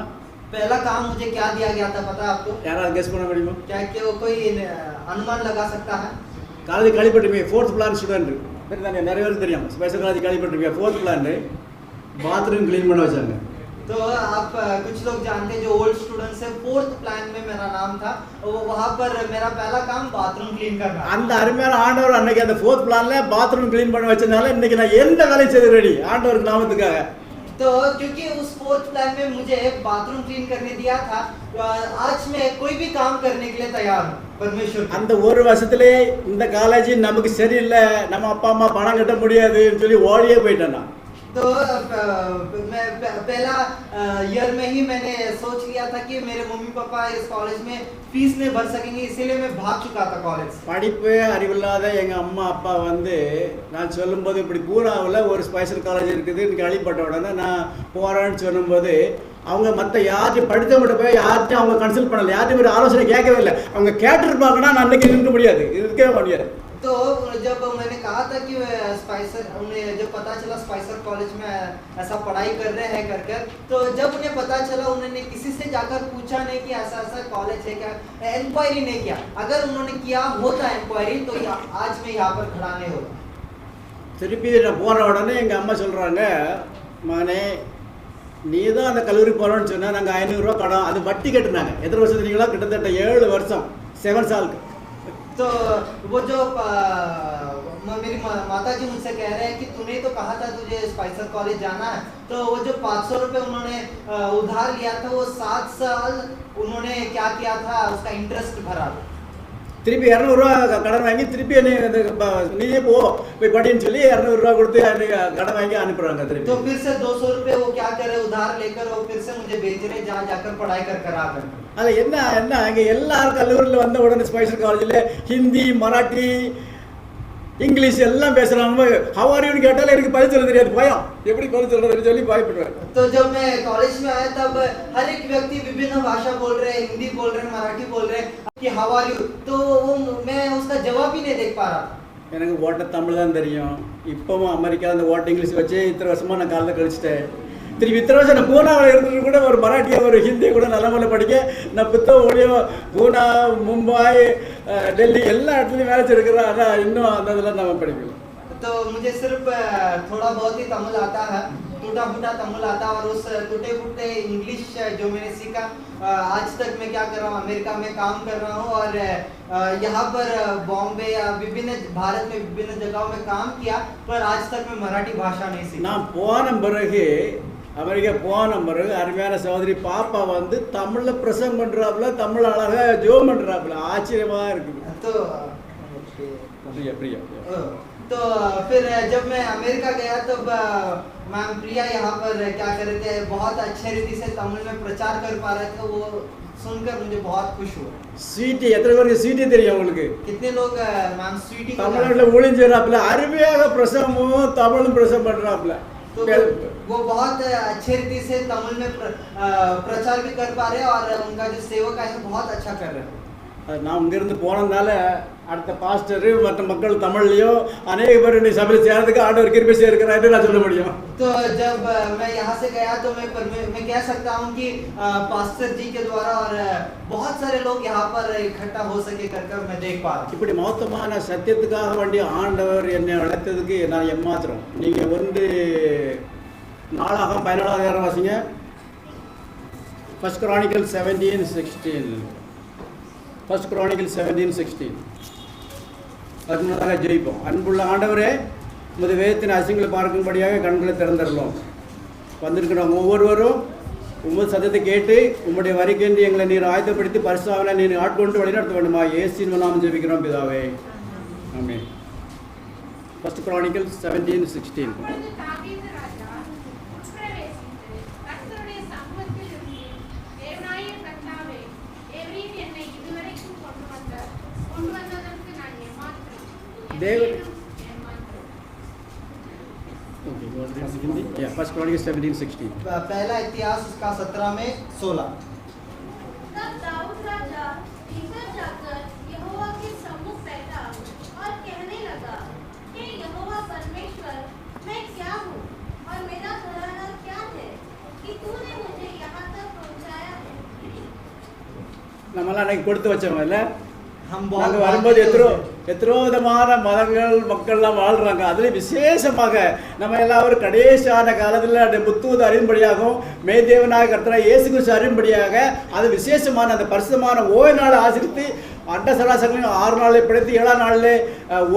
G: पहला काम मुझे क्या दिया गया था पता है आपको?
I: யாராவது கெஸ் பண்ண முடியுமா?
G: क्या कोई अनुमान लगा सकता है?
I: காலேஜ் கேள்விப்பட்டிருப்பீங்க, 4th பிளான் ஸ்டூடெண்ட் தெரியுதானே, நிறைய பேருக்கு தெரியும். ஸ்பெஷல் காலேஜ் கேள்விப்பட்டிருப்பீங்க, 4th பிளான் பாத்ரூம் க்ளீன் பண்ண வச்சாங்க.
G: तो आप कुछ लोग जानते हैं जो ओल्ड स्टूडेंट्स है, 4th प्लान में मेरा नाम था, वहाँ पर मेरा पहला काम बाथरूम क्लीन करना।
I: அந்த அருமையான ஆண்டவர் அன்னைக்கு அந்த 4th பிளான்ல பாத்ரூம் க்ளீன் பண்ண வச்சனால இன்னைக்கு நான் எந்த வேலையும் செய்ய ரெடி ஆண்டவருக்கு நாமத்துக்காக.
G: तो क्योंकि उस 4th प्लान में मुझे बाथरूम क्लीन करने दिया था, आज मैं कोई भी काम करने के लिए तैयार हूँ परमेश्वर।
I: அந்த ஒரு வருஷத்திலே இந்த காலேஜ் நமக்கு சரியில்லை, நம்ம அப்பா அம்மா பணம் கட்ட முடியாதுன்னு சொல்லி ஓடியே போயிட்டேன் நான்.
G: तो मैं पहला ईयर में ही मैंने सोच लिया था कि मेरे मम्मी पापा इस कॉलेज में फीस नहीं भर सकेंगे, इसीलिए मैं भाग चुका था कॉलेज।
I: படிப்பே அறிவில்லாத எங்கள் அம்மா அப்பா வந்து நான் சொல்லும்போது இப்படி பூனாவில் ஒரு ஸ்பெஷல் காலேஜ் இருக்குதுன்னு கேள்விப்பட்ட உடனே நான் போகிறேன்னு சொல்லும்போது அவங்க மற்ற யார்ட்டையும் படித்தவங்கள்ட்ட போய் யார்ட்டையும் அவங்க கன்சல்ட் பண்ணலை, யார்ட்டையும் ஒரு ஆலோசனை கேட்கவே இல்லை. அவங்க கேட்டுருப்பாங்கன்னா நான் அன்றைக்கி நிற்க முடியாது, இருக்கவே முடியாது.
G: तो जब मैंने कहा था कि स्पाइसर, उन्हें जब पता चला स्पाइसर कॉलेज में ऐसा पढ़ाई कर रहे हैं कर तो जब उन्हें पता चला उन्होंने किसी से जाकर पूछा नहीं कि ऐसा ऐसा कॉलेज है क्या, इंक्वायरी नहीं किया। अगर उन्होंने किया होता इंक्वायरी तो आज मैं यहाँ पर खड़ा नहीं होता।
I: திருப்பி நான் போன உடனே எங்கள் அம்மா சொல்கிறாங்க, மகனே நீ தான் அந்த கல்லூரி போகிறோன்னு சொன்னால் நாங்கள் 500 ரூபா கடன், அது வட்டி கட்டுனாங்க. எத்தனை வருஷத்துலீங்களா? கிட்டத்தட்ட 7 வருஷம், 7 साल।
G: तो वो जो मेरी माता जी मुझसे कह रहे हैं कि तूने तो कहा था तुझे स्पाइसर कॉलेज जाना है, तो वो जो 500 रुपये उन्होंने उधार लिया था वो 7 साल उन्होंने क्या किया था, उसका इंटरेस्ट भरा।
I: திருப்பி 200 ரூபா கடன் வாங்கி திருப்பி நீயே போய் படின்னு சொல்லி 200 ரூபா கொடுத்து கடன் வாங்கி அனுப்புறாங்க திருப்பி.
G: तो फिर से 200 रुपये वो क्या करे उधार लेकर वो फिर से मुझे बेच रहे जहाँ जाकर पढ़ाई कर कर।
I: அது என்ன அங்கே எல்லா கல்லூரியில் வந்த உடனே ஸ்பெஷல் காலேஜில் ஹிந்தி மராட்டி இங்கிலீஷ் எல்லாம் பேசுகிறாங்க. ஹவாரின்னு கேட்டாலும் எனக்கு பதில் சொல்ல தெரியாது, பயம், எப்படி பதில் சொல்கிறதுன்னு சொல்லி பயப்படுவேன்.
G: तो जब मैं कॉलेज में आया तब हर एक व्यक्ति विभिन्न भाषा बोल रहे हैं, हिंदी बोल रहे हैं, मराठी बोल रहे हैं कि हाउ आर यू, तो मैं उसका जवाब ही नहीं देख पा रहा।
I: எனக்கு ஓட்ட தமிழ் தான் தெரியும். இப்போவும் அமெரிக்கா அந்த ஓட்ட இங்கிலீஷ் வச்சு இத்தனை வருஷமாக நான் காலையில் கழிச்சிட்டேன். திருப்பி இத்தனை வருஷம் நான் பூனாவில் இருந்துட்டு கூட ஒரு மராட்டியை ஒரு ஹிந்தியை கூட நல்ல முறையில் படிக்க நான் புத்தகம் பூனா மும்பை டெல்லி எல்லா இடத்துலையும் வேலை செய்யிருக்கிறேன். ஆனால் இன்னும் அந்த இதெல்லாம் நம்ம படிக்கல.
G: तो मुझे सिर्फ थोड़ा बहुत ही तमिल आता है, टूटा फूटा तमिल आता है, और उस टूटे फूटे इंग्लिश जो मैंने सीखा आज तक मैं क्या कर रहा हूँ, अमेरिका में काम कर रहा हूँ और यहाँ पर बॉम्बे या विभिन्न भारत में विभिन्न जगहों में काम किया, पर आज तक मैं मराठी भाषा नहीं सीखा।
I: நான் போன பிறகு அமெரிக்கா போன பிறகு அருமையான சகோதரி பாப்பா வந்து தமிழில் பிரசங்கம் பண்ணுறாப்புல, தமிழ் அழகாக ஜோம் பண்ணுறாப்புல, ஆச்சரியமாக இருக்குது.
G: तो
I: प्रिया प्रिया
G: तो फिर जब मैं अमेरिका गया तब मैम प्रिया यहाँ पर क्या कर रहे थे, बहुत अच्छे रीति से तमिल में प्रचार कर पा रहे थे, वो सुनकर मुझे बहुत खुश हुआ।
I: ஸ்வீட்டி எத்தனை பேருக்கு ஸ்வீட்டி தெரியும் உங்களுக்கு?
G: कितने लोग मैम स्वीटी
I: தமிழ்நாட்டில் ஒளிஞ்சிடறாப்புல, அருமையாக பிரசவமும் தமிழும் பிரசவம் பண்ணுறாப்புல.
G: तो वो बहुत अच्छे रीति से तमिल में प्रचार भी कर पा रहे हैं और उनका जो सेवक है बहुत अच्छा कर रहे हैं।
I: நான் இங்கேருந்து போனதுனால அடுத்த பாஸ்டரு மற்ற மக்கள் தமிழ்லையோ அநேக பேர் நீ சபையில் சேர்றதுக்கு ஆண்டவர் கிருபை செய்யிருக்கிறாரு நான் சொல்ல முடியும்.
G: तो जब मैं यहाँ से गया तो मैं कह सकता हूँ कि पास्टर जी के द्वारा और बहुत सारे लोग यहाँ पर इकट्ठा हो सके कर मैं देख पा रहा हूँ.
I: இப்படி மொத்தமான சத்தியத்துக்காக வேண்டிய ஆண்டவர் என்னை அழைத்ததுக்கு நான் எம்மாத்திரம். நீங்கள் 1 வாசிங்க. 1 Chronicles 17:16. 1 Chronicles 17:16. அதுக்கு முன்னதாக ஜெயிப்போம். அன்புள்ள ஆண்டவரே, உமது வேதத்தின் அசிங்களை பார்க்கும்படியாக கண்களை திறந்துடலாம். வந்திருக்கிறவங்க ஒவ்வொருவரும் உமது சத்தத்தை கேட்டு உம்முடைய வரிக்கென்று எங்களை நீர் ஆயத்தப்படுத்தி பரிசுத்தாவினால் நீர் ஆட்கொண்டு வழிநடத்த வேண்டுமா? இயேசுவின் நாமம் ஜெபிக்கிறோம் பிதாவே, ஆமென். 1 Chronicles 17:16.
A: அப்பொழுது தாவீது ராஜா உட்பிரவேசித்து கர்த்தருடைய சமூகத்தில் இருந்து, தேவனாகிய கர்த்தாவே, தேவரீர் என்னை இதுவரைக்கும் கொண்டு வந்ததற்கு நான் ஏமாத்திரம்.
I: Okay, you want to read in Hindi? Yeah, 1 Chronicles 17:16.
G: पहला इतिहास उसका 17 में 16।
F: तब दाऊद राजा भीतर जाकर यहोवा के सम्मुख बैठा और कहने लगा, हे यहोवा परमेश्वर, मैं क्या हूँ और मेरा घराना क्या है कि तूने मुझे यहाँ तक पहुँचाया है।
I: நம்மளாம் அன்னைக்கு கொடுத்து வச்சவங்க இல்லை?
G: हम
I: நாங்கள்
G: बहुत
I: வரும்போது
G: भाग्य
I: எத்தனோ விதமான மதங்கள் மக்கள்லாம் வாழ்கிறாங்க. அதுலேயும் விசேஷமாக நம்ம எல்லாரும் கடைசியான காலத்தில் அந்த புத்துவத்தை அறியும்படியாகவும் மேதேவனாக கர்த்தராகிய இயேசு கிறிஸ்து அறியும்படியாக அது விசேஷமான அந்த பரிசுத்தமான ஓய்வு நாளை ஆசிரித்து அண்ட சராசரங்களையும் 6 நாளை படைத்து 7ஆம் நாளில்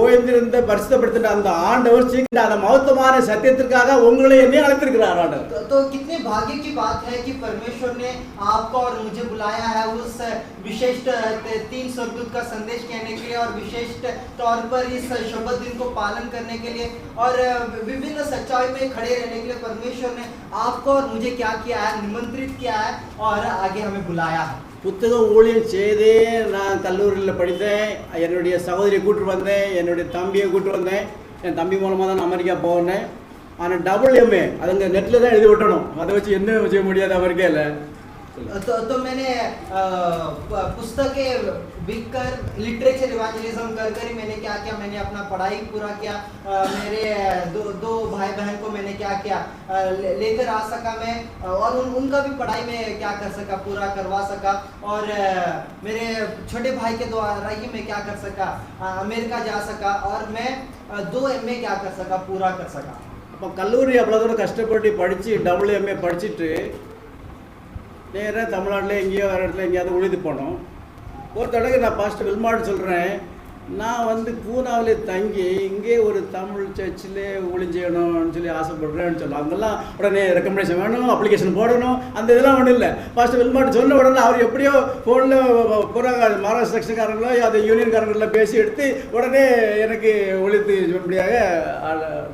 I: ஓய்ந்திருந்த பரிசுத்தப்படுத்தின அந்த ஆண்டவர் சீக்கிரம் அந்த மகத்துவமான சத்தியத்திற்காக உங்களை என்னையும் அழைத்திருக்கிறார் ஆண்டவர்.
G: तो कितने भाग्य की बात है कि परमेश्वर ने आपको और मुझे बुलाया है उस विशिष्ट 3 स्वर्गदूत का संदेश कहने के लिए और विशिष्ट तौर पर इस शबद दिन को पालन करने के लिए और विभिन्न सच्चाई में खड़े रहने के लिए परमेश्वर ने आपको और मुझे क्या किया है, निमंत्रित किया है और आगे हमें बुलाया है।
I: புத்தக ஊழியம் செய்தே நான் கல்லூரியில் படித்தேன். என்னுடைய சகோதரியை கூட்டு வந்தேன், என்னுடைய தம்பியை கூட்டு வந்தேன். என் தம்பி மூலமாக தான் நான் அமெரிக்கா போனேன். ஆனால் WMA அதுங்க நெட்டில் தான் எழுதி விட்டணும். அதை வச்சு என்ன செய்ய முடியாது அமெரிக்கா இல்லை.
G: तो मैंने पुस्तकें बिककर लिटरेचर इवेंजलिज्म कर कर ही मैंने क्या किया, मैंने अपना पढ़ाई पूरा किया। मेरे दो भाई बहन को मैंने क्या किया लेकर आ सका मैं और उनका भी पढ़ाई में क्या कर सका, पूरा करवा सका। और मेरे छोटे भाई के द्वारा ही मैं क्या कर सका, अमेरिका जा सका और मैं 2 MA क्या कर सका, पूरा कर सका।
I: அப்போ கல்லூரி அவ்வளோ தூரம் கஷ்டப்பட்டு படித்து WMA படிச்சுட்டு நேராக தமிழ்நாட்டில் எங்கேயோ வேறு இடத்துல எங்கேயாவது உழுது போனோம். ஒரு தடவை நான் பாஸ்டர் வில்மாட் சொல்கிறேன், நான் வந்து பூனாவில் தங்கி இங்கே ஒரு தமிழ் சர்ச்சில் ஒளிஞ்செய்யணும்னு சொல்லி ஆசைப்படுறேன்னு சொல்லலாம். அங்கெல்லாம் உடனே ரெக்கமெண்டேஷன் வேணும், அப்ளிகேஷன் போடணும், அந்த இதெல்லாம் ஒன்றும் இல்லை. பாஸ்டர் வில்மாட் சொன்ன உடனே அவர் எப்படியோ ஃபோனில் பூரா மகாராஷ்டிர செக்ஷன்காரங்களோ அது யூனியன்காரங்கள பேசி எடுத்து உடனே எனக்கு ஒழித்து இப்படியாக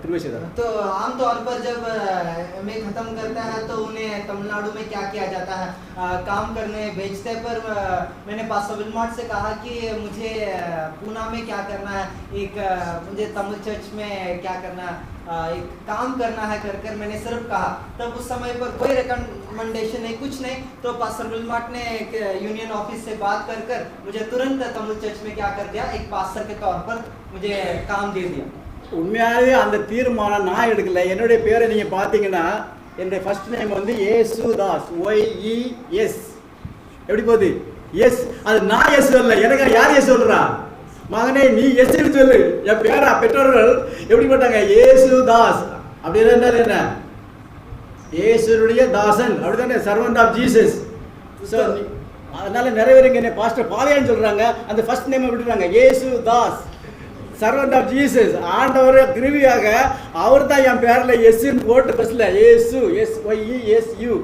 I: திரும்ப செய்தார்.
G: तो आमतौर पर जब MA खत्म करता है तो उन्हें तमिलनाडु में क्या किया जाता है, काम करने भेजते हैं। पर मैंने पास्टर विलमार्ट से कहा कि मुझे पूना में क्या करना है, एक मुझे तमिल चर्च में क्या करना है, एक काम करना है कर मैंने सिर्फ कहा। तब उस समय पर कोई रिकमेंडेशन नहीं, कुछ नहीं। तो पास्टर विलमार्ट ने एक यूनियन ऑफिस से बात कर मुझे तुरंत तमिल चर्च में क्या कर दिया, एक पास्टर के तौर पर मुझे काम दे दिया।
I: உண்மையாகவே அந்த தீர்மானம் நான் எடுக்கல. என்னுடைய பேரை நீங்கள் பார்த்தீங்கன்னா என்னுடைய ஃபர்ஸ்ட் நேம் வந்து ஏசுதாஸ், YES. எப்படி போகுது? எஸ். அது நான் எஸ் சொல்லல, எனக்கு யார் எஸ் சொல்றா? மகனே நீ எஸ் சொல்லு. என் பேரா பெற்றோர்கள் எப்படி போட்டாங்க? ஏசுதாஸ். அப்படின்னா என்ன? ஏசுடைய தாசன், அப்படிதானே? Servant of Jesus. ஸோ அதனால நிறைய பேருக்கு என்ன பாஸ்டர் பாதையான்னு சொல்றாங்க. அந்த ஃபர்ஸ்ட் நேம் விட்டுறாங்க, ஏசுதாஸ், சர்வன்ட் ஆஃப் ஜீசஸ். ஆண்டவர் கிருவியாக அவர் தான் என் பேரில் எஸ்ன்னு போட்டு பஸ்ல ஏசு, SYESU.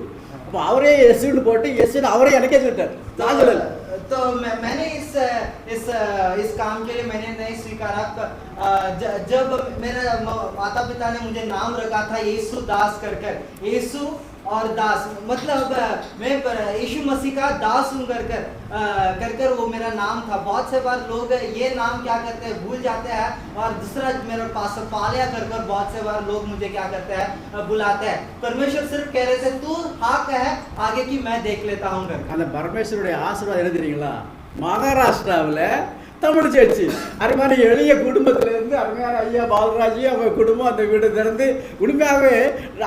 I: அப்போ அவரே எஸ்ன்னு போட்டு எஸ்ன்னு அவரே எனக்கே சொல்லிட்டார், நான் சொல்லல.
G: तो मैंने इस काम के लिए मैंने नहीं स्वीकारा। जब मेरे माता पिता ने मुझे नाम रखा था यीशु दास कर यीशु और दास मतलब मैं यीशु मसीह का दास हूँ कर वो मेरा नाम था। बहुत से बार लोग ये नाम क्या करते हैं, भूल जाते हैं और दूसरा मेरे पास पालिया कर बहुत से बार लोग मुझे क्या करते हैं, बुलाते हैं। परमेश्वर सिर्फ कह रहे थे तू हाँ कह, आगे की मैं देख लेता हूँ।
I: அந்த பரமேஸ்வருடைய ஆசீர்வாதம் என்ன தெரியுங்களா? மகாராஷ்டிராவில் தமிழ் சர்ச்சு அருமையான எளிய குடும்பத்திலேருந்து அருமையான ஐயா பாலராஜி அவங்க குடும்பம் அந்த வீடு திறந்து உண்மையாகவே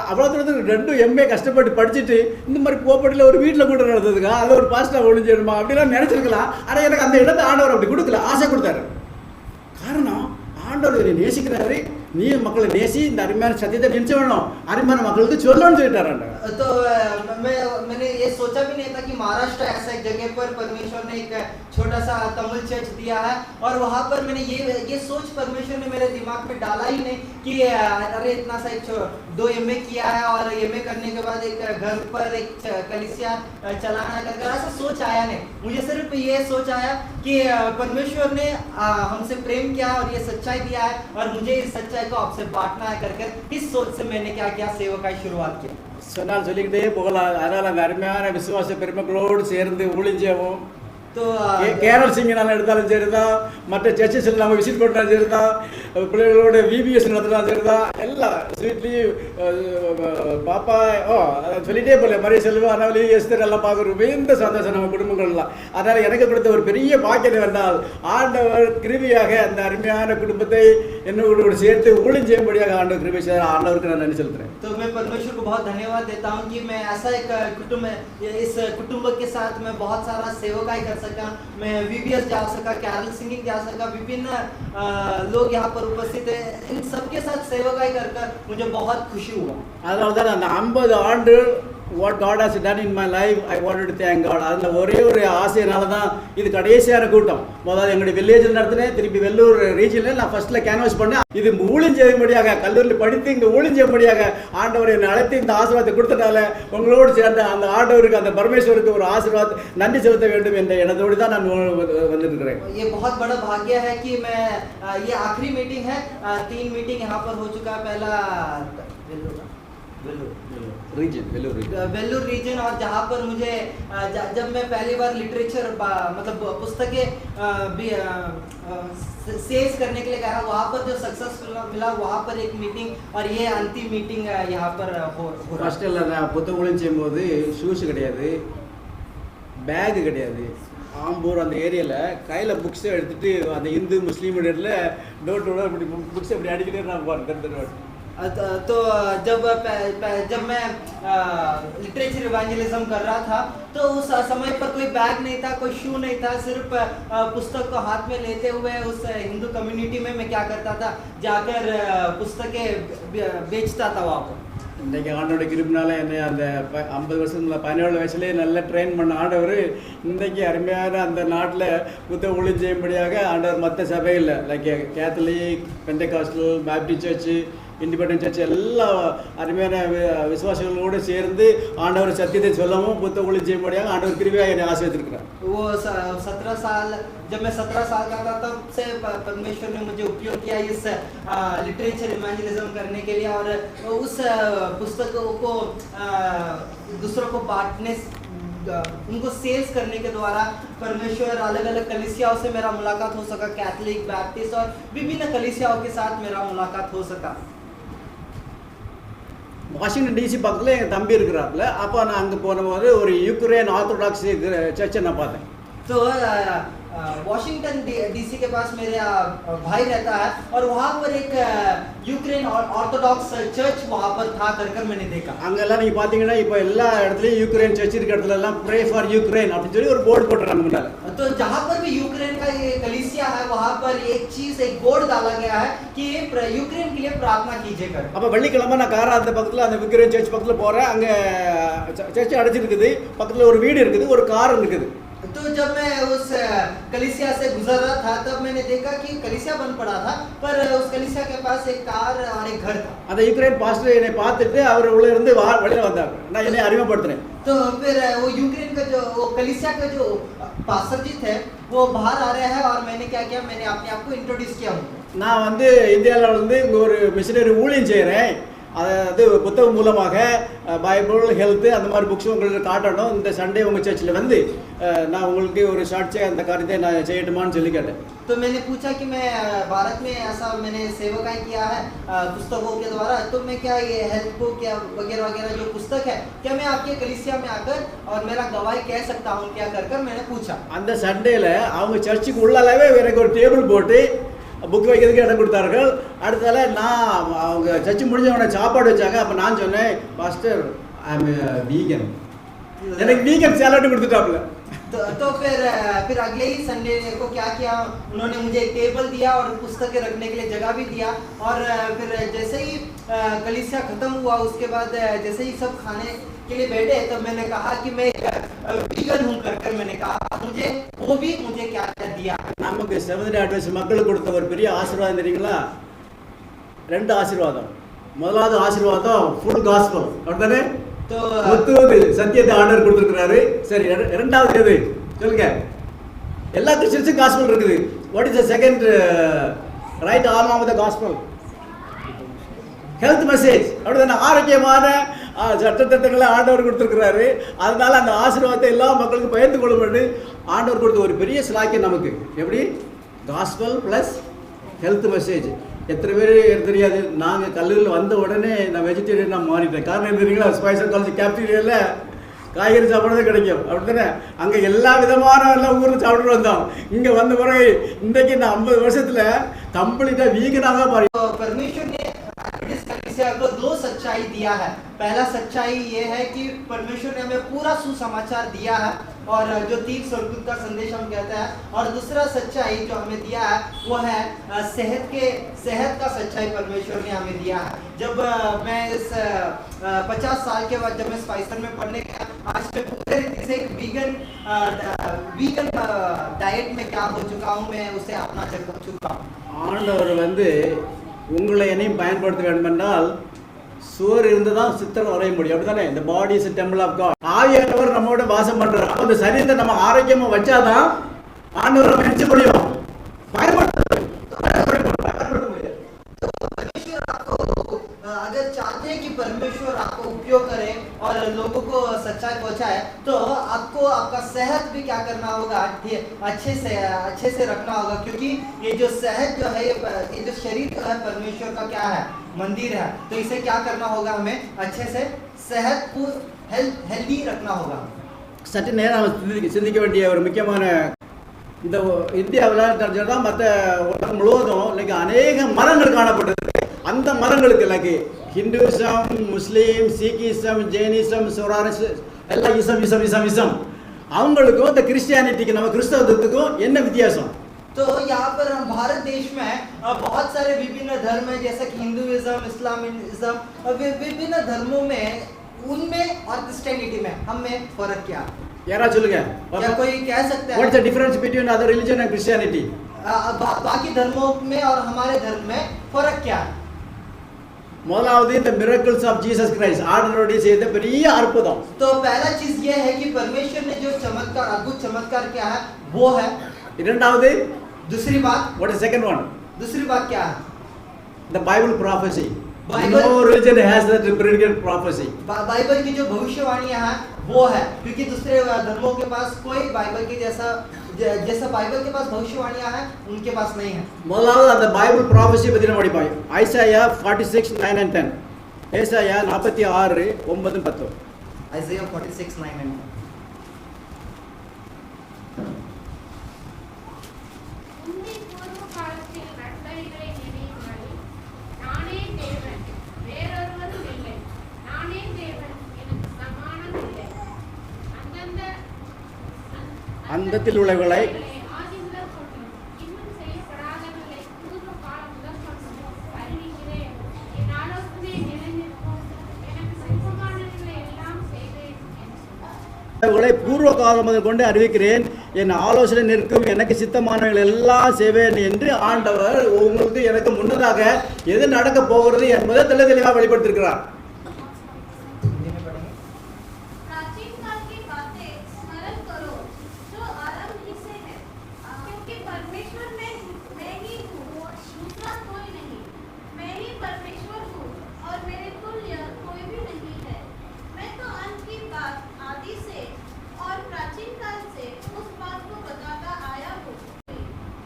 I: அவ்வளோ தூரத்துக்கு 2 MA கஷ்டப்பட்டு படிச்சுட்டு இந்த மாதிரி போப்பட்டியில் ஒரு வீட்டில் கூட நடந்ததுங்க. அதில் ஒரு பாஸ்டர் ஒழிஞ்சிடுமா அப்படிலாம் நினச்சிருக்கலாம். ஆனால் எனக்கு அந்த இடத்தை ஆண்டவர் அப்படி கொடுக்கல, ஆசை கொடுத்தாரு. காரணம் ஆண்டவர் என்னை நேசிக்கிறாரு, நீ மக்களை நேசி இந்த அருமையான சத்தியத்தை நினைச்சு வேணும் அருமையான மக்களுக்கு சொல்லணும்னு சொல்லிட்டாராண்ட.
G: तो मैंने ये सोचा भी नहीं था कि महाराष्ट्र ऐसा एक जगह पर परमेश्वर ने एक छोटा सा तमिल चर्च दिया है और वहाँ पर मैंने ये सोच परमेश्वर ने मेरे दिमाग में डाला ही नहीं कि अरे इतना सा एक 2 MA किया है और MA करने के बाद एक घर पर एक कलीसिया चलाना कर ऐसा सोच आया नहीं. मुझे सिर्फ ये सोच आया कि परमेश्वर ने हमसे प्रेम किया और ये सच्चाई दिया है और मुझे इस सच्चाई को आपसे बांटना है करके इस सोच से मैंने क्या किया सेवकाई शुरुआत की.
I: சொன்னால் சொல்லிக்கிட்டே போகலாம். அதனால் அந்த அருமையான விசுவாச பெருமக்களோடு சேர்ந்து ஊழிஞ்சேவும்
G: तो
I: கேரள் சிங்கனால எடுத்தாலும் சரிதான், மற்ற சர்ச்சஸில் நம்ம விசிட் பண்ணாலும் சரிதான், பிள்ளைகளோட VBS நடத்தினாலும் சரிதான், எல்லாம் ஸ்வீட்லி பாப்பா சொல்லிட்டே போல மரிய செல்வம் அனவலி எஸ்தர் எல்லாம் பார்க்குறோம். இந்த சந்தோஷம் நம்ம குடும்பங்கள்லாம். அதனால் எனக்கு கொடுத்த ஒரு பெரிய பாக்கியம் வந்தால் ஆண்டவர் கிருபியாக அந்த அருமையான குடும்பத்தை என்னோடு சேர்த்து ஊழிஞ்செய்யும்படியாக ஆண்டவர் கிருபை செய்தார். ஆண்டவருக்கு நான் நன்றி செலுத்துறேன்.
G: तो मैं परमेश्वर को बहुत धन्यवाद देता हूँ कि मैं ऐसा एक कुटुंब इस कुटुंब के साथ मैं बहुत सारा सेवकाई कर सका. मैं VBS जा सका, कैरल सिंगिंग जा सका, विभिन्न लोग यहाँ पर उपस्थित है. इन सबके साथ सेवकाई कर मुझे बहुत खुशी हुआ.
I: அதனால தான் அந்த 50 ஆண்டு what God has done in my life, I wanted to thank God. அதில் ஒரே ஒரு ஆசையினால தான் இது கடைசியான கூட்டம். முதல்ல எங்களுடைய வில்லேஜில் நடத்தினேன், திருப்பி வெள்ளூர் ரீஜனில் நான் ஃபர்ஸ்ட்டில் கேன்வாஸ் பண்ணேன். இது ஊழிஞ்செய்யும்படியாக கல்லூரியில் படித்து இங்கே ஊழிஞ்செய்யும்படியாக ஆண்டவர் என்னை அழைத்து இந்த ஆசீர்வாதத்தை கொடுத்ததால உங்களோடு சேர்ந்த அந்த ஆண்டவருக்கு அந்த பரமேஸ்வருக்கு ஒரு ஆசீர்வாதம் நன்றி செலுத்த வேண்டும் என்ற எண்ணத்தோடு தான் நான் வந்துருக்கிறேன்.
G: ये बहुत बड़ा भाग्य है कि मैं ये आखिरी मीटिंग है. 3 मीटिंग यहाँ पर हो चुका है. पहला वेल्लूर रीजन और जहाँ पर मुझे जब मैं पहली बार लिटरेचर मतलब पुस्तकें सेल्स करने के लिए गया वहाँ पर जो सक्सेसफुल मिला वहाँ पर एक मीटिंग और ये अंतिम मीटिंग यहाँ पर हो रहा है.
I: நான் புத்தகம் செய்யும்போது ஷூஸ் கிடையாது, பேகு கிடையாது. ஆம்பூர் அந்த ஏரியாவில் கையில் புக்ஸை எடுத்துகிட்டு அந்த இந்து முஸ்லீம் இடத்துல டோர் டு டோர் அப்படி புக்ஸ் அப்படி அடிக்கிட்டே நான் போகிறேன்.
G: तो जब मैं लिटरेचर इवेंजलिज्म कर रहा था तो उस समय पर कोई बैग नहीं था, कोई शू नहीं था. सिर्फ पुस्तक को हाथ में लेते हुए उस हिंदू कम्युनिटी में मैं क्या करता था, जाकर पुस्तकें बेचता था वहाँ पर.
I: இன்றைக்கி ஆண்டோட கிருபினால என்னை அந்த 50 வருஷத்துல 17 வயசுலேயே நல்லா ட்ரெயின் பண்ண ஆண்டவர் இன்றைக்கி அருமையான அந்த நாட்டில் புத்தக ஊழியம் செய்யும்படியாக ஆண்டவர் மற்ற சபையில் like Catholic, Pentecostal, Baptist church, independent church எல்லா அருமையான விசுவாசிகளோடு சேர்ந்து ஆண்டவர் சத்தியத்தை சொல்லவும் புத்தக ஊழியம் செய்யும்படியாக ஆண்டவர் கிருபையாக என்னை ஆசீர்வதித்திருக்கிறார்.
G: वो 17 साल जब मैं 17 साल का था तब से परमेश्वर ने मुझे उपयोग किया इस लिटरेचर इवेंजलिज्म करने के लिए और उस पुस्तकों को दूसरों को बांटने उनको सेल्स करने के द्वारा परमेश्वर अलग अलग कलीसियाओं से मेरा मुलाकात हो सका. कैथलिक, बैप्टिस्ट और विभिन्न कलीसियाओं के साथ मेरा मुलाकात हो सका.
I: வாஷிங்டன் DC பக்கத்தில் எங்கள் தம்பி இருக்கிறாப்புல. அப்போ நான் அங்கே போனபோது ஒரு யூக்ரைன் ஆர்த்தோடாக்ஸ் சர்ச்சை நான் பார்த்தேன்.
G: तो वॉशिंगटन DC के पास मेरे भाई रहता है और वहाँ पर एक यूक्रेन ऑर्थोडॉक्स चर्च वहाँ पर था कर मैंने देखा.
I: அங்கெல்லாம் நீங்கள் பார்த்தீங்கன்னா இப்போ எல்லா இடத்துலையும் यूक्रेन சர்ச் இருக்கிற இடத்துல எல்லாம் ப்ரே ஃபார் யூக்ரைன் அப்படின்னு சொல்லி ஒரு போர்டு போட்டுறாங்க முன்னால.
G: तो जहाँ पर भी यूक्रेन का ये कलीसिया है वहाँ पर एक बोर्ड डाला गया है कि यूक्रेन के लिए प्रार्थना कीजिए कर.
I: அப்போ வெள்ளிக்கிழமை நான் காரா அந்த பக்கத்தில் அந்த யூக்ரைன் சர்ச் பக்கத்தில் போகிறேன். அங்கே சர்ச் அடைச்சிருக்குது, பக்கத்தில் ஒரு வீடு இருக்குது, ஒரு கார் இருக்குது.
G: तो जब मैं उस कलीसिया से गुजर रहा था तब मैंने देखा कि कलीसिया बंद पड़ा था पर उस कलीसिया के पास एक कार और एक घर था.
I: அந்த யூக்ரைன் பாஸ்டர் என்னை பார்த்துட்டு அவர் உள்ள இருந்து வெளியில் வந்தாங்க. நான் என்னை அறிமுகப்படுத்தினேன்.
G: तो फिर वो यूक्रेन का जो वो कलीसिया का जो पास्टर जी थे वो बाहर आ रहे हैं और मैंने क्या किया, मैंने अपने आप को इंट्रोड्यूस किया उनको.
I: நான் வந்து இந்தியாவில் வந்து இங்கே ஒரு மிஷினரி ஊழியம் செய்கிறேன். அதாவது புத்தகம் மூலமாக பைபிள், ஹெல்த்து அந்த மாதிரி புக்ஸ் உங்களுக்கு காட்டணும். இந்த சண்டே உங்கள் சர்ச்சில் வந்து நான் உங்களுக்கு ஒரு ஷார்ட்ஸே அந்த காரியத்தை நான் செய்யட்டுமான்னு சொல்லி கேட்டேன்.
G: तो मैंने पूछा कि मैं भारत में ऐसा मैंने सेवकाई किया है पुस्तकों के द्वारा, तो मैं क्या ये हेल्थ बुक या वगैरह वगैरह जो पुस्तक है क्या मैं आपके कलीसिया में आकर और मेरा गवाही कह सकता हूँ क्या कर मैंने पूछा.
I: அந்த சண்டேல அவங்க சர்ச்சுக்கு உள்ளாலவே எனக்கு ஒரு டேபிள் போட்டு புக் வைக்கிறதுக்கு இடம் கொடுத்தார்கள். அடுத்தால நான் அவங்க சர்ச்சு முடிஞ்சவனை சாப்பாடு வச்சாங்க. அப்போ நான் சொன்னேன், பாஸ்டர் ஐ எம் வீகன், எனக்கு வீகன் சேலட் கொடுத்துட்டாப்புல.
G: तो फिर अगले ही संडे को क्या किया, उन्होंने मुझे एक टेबल दिया और पुस्तकें रखने के लिए जगह भी दिया। और फिर जैसे ही कलीसिया खत्म हुआ उसके बाद जैसे ही सब खाने के लिए बैठे तो मैंने कहा कि मैं वीगन हूँ कर मैंने कहा मुझे वो भी मुझे क्या दिया।
J: நமக்கு செவன்த் அட்வைஸ் மக்களுக்கு கொடுத்த ஒரு பெரிய ஆசீர்வாதம் தெரியுங்களா? 2 ஆசீர்வாதம். முதலாவது ஆசீர்வாதம் ஃபுல் காஸ்பல் அப்படிதானே?
G: तो
J: முத்துவது சத்தியத்தை ஆண்டவர் கொடுத்திருக்கிறாரு. சரி, இரண்டாவது எது சொல்லுங்க? எல்லா கிறிஸ்டியன்ஸுக்கும் காஸ்பல் இருக்குது. What is the second right arm of the gospel? Health message அப்படிதானே? ஆரோக்கியமான சட்டத்திட்டங்களை ஆண்டவர் கொடுத்திருக்கிறாரு. அதனால அந்த ஆசீர்வாதத்தை எல்லா மக்களுக்கும் பகிர்ந்து கொள்ளும்படி ஆண்டவர் கொடுத்த ஒரு பெரிய ஸ்லாக்கியம் நமக்கு. எப்படி? Gospel plus health message. எத்தனை பேர் தெரியாது, நாங்கள் கல்லூரியில் வந்த உடனே நான் வெஜிடேரியனாக மாறிட்டேன். காரணம் என்ன தெரியுங்களா? ஸ்பைசர் காலேஜ் கேப்டீரியாவில் காய்கறி சாப்பிட தான் கிடைக்கும் அப்படி தானே? அங்கே எல்லா விதமான எல்லாம் ஊரில் சாப்பிட்டு வந்தோம். இங்கே வந்த பிறகு இன்றைக்கு இந்த 50 வருஷத்தில் கம்ப்ளீட்டாக வீகனாக தான் மாறி.
G: परमेश्वर ने इस कलीसिया को 2 सच्चाई दिया है। पहला सच्चाई ये है कि परमेश्वर ने हमें पूरा सुसमाचार दिया है और जो 3 स्वर्गदूत का संदेश हम कहते हैं। और दूसरा सच्चाई जो हमें दिया है वो है सेहत का सच्चाई परमेश्वर ने हमें दिया है। जब मैं इस 50 साल के बाद जब मैं स्पाइसर में पढ़ने गया, आज मैं पूरे रीति से वीगन डाइट में क्या हो चुका हूँ, मैं उसे अपना चुका हूँ।
J: ஆண்டவர் வந்து உங்களை என்னையும் பயன்படுத்த வேண்டும் என்றால் சுவர் இருந்துதான் சித்திரம் வரைய முடியும் அப்படிதானே? இந்த body is temple of God. ஆவியானவர் நம்மோட வாசம் பண்றாரு. அப்ப அந்த சரீரத்தை நம்ம ஆரோக்கியமா வச்சாதான் ஆண்டவரை நினைச்ச முடியும். பயன்படுத்த
G: अगर चाहते हैं कि परमेश्वर आपको उपयोग करे और लोगों को सच्चाई पहुंचाए तो आपको आपका सेहत भी क्या करना होगा, अच्छे से रखना होगा। क्योंकि ये जो सेहत जो है, ये जो शरीर जो है परमेश्वर का क्या है, मंदिर है। तो इसे क्या करना होगा, हमें अच्छे से सेहत को हेल्दी रखना होगा।
J: சற்று நேரம் சிந்திக்க வேண்டிய ஒரு முக்கியமான இந்த இந்தியாவில் மற்ற உலகம் முழுவதும் இன்னைக்கு அநேக மரங்கள் காணப்படுது. அந்த மரங்களுக்கு லைக் ஹிந்துவிசம், முஸ்லீம், சீக்கிசம், ஜெயினிசம், எல்லாம் இசம் அவங்களுக்கும் இந்த கிறிஸ்டியானிட்டிக்கு நம்ம கிறிஸ்தவத்துக்கும் என்ன வித்தியாசம்?
G: तो यहाँ पर हम भारत देश में बहुत सारे विभिन्न धर्म है, जैसे कि हिंदुइज्म, इस्लामिज्म, विभिन्न धर्मों में उनमें और क्रिश्चियनिटी में हमें फर्क क्या?
J: यारा சொல்லுங்க.
G: क्या कोई कह सकता है?
J: What is the difference between other religion and Christianity?
G: बाकी धर्मों में और हमारे धर्म में फर्क क्या है?
J: முதலாவது இந்த மிரக்கிள்ஸ் ஆஃப் ஜீசஸ் கிரைஸ்ட், ஆண்டவருடைய செய்த பெரிய அற்புதம்.
G: तो पहला चीज ये है कि परमेश्वर ने जो चमत्कार, अद्भुत चमत्कार किया है वो है।
J: இரண்டாவது
G: दूसरी बात,
J: what is second one?
G: दूसरी बात क्या है?
J: The Bible prophecy.
G: Bible-
J: No religion has that predicted prophecy.
G: Bible की जो भविष्यवाणियां हैं वो है, क्योंकि दूसरे धर्मों के पास कोई बाइबल के जैसा बाइबल के पास भविष्यवाणियां हैं उनके पास नहीं है।
J: முதலாவது அந்த பைபிள் ப்ராஃபஸி பத்தி நம்ம படிப்போம். Isaiah 46:9 and 10. ஏசாயா 46:9-10.
G: Isaiah 46:9 and 10.
F: உன்னை பூர்வ காலத்தில் நட்டவைகளை நினைவுமாறி, நானே தேவன், வேறொருவரும் இல்லை. நானே தேவன், எனக்கு சமானம் இல்லை.
J: அந்தத்தில் உள்ளவைகளை
F: ஆதி முதல் கொண்டும் இன்னும் செய்யப்படாதவர்களை பூர்வ காலம் முதல் கொண்டும் அறிவிக்கிறேன். என் ஆலோசனை நிலைநிற்கும். எனக்கு சித்தமானவைகளை எல்லாம் செய்வேன் என்று சொன்னார்.
J: பூர்வ காலம் முதல் கொண்டு அறிவிக்கிறேன், என் ஆலோசனை நிற்கும், எனக்கு சித்தமானவர்கள் எல்லாம் செய்வேன் என்று ஆண்டவர் உங்களுக்கு எனக்கு முன்னதாக எது நடக்க போகிறது என்பதை தெளிவாக வெளிப்படுத்தியிருக்கிறார்.
F: प्राचीन काल की बातें स्मरण करो जो आरंभ ही से है, क्योंकि परमेश्वर मैं ही हूँ, दूसरा कोई नहीं। मैं ही परमेश्वर हूँ और मेरे तुल्य कोई भी नहीं है। मैं तो अंत की बात आदि से और प्राचीन काल से उस बात को बताता आया हूँ।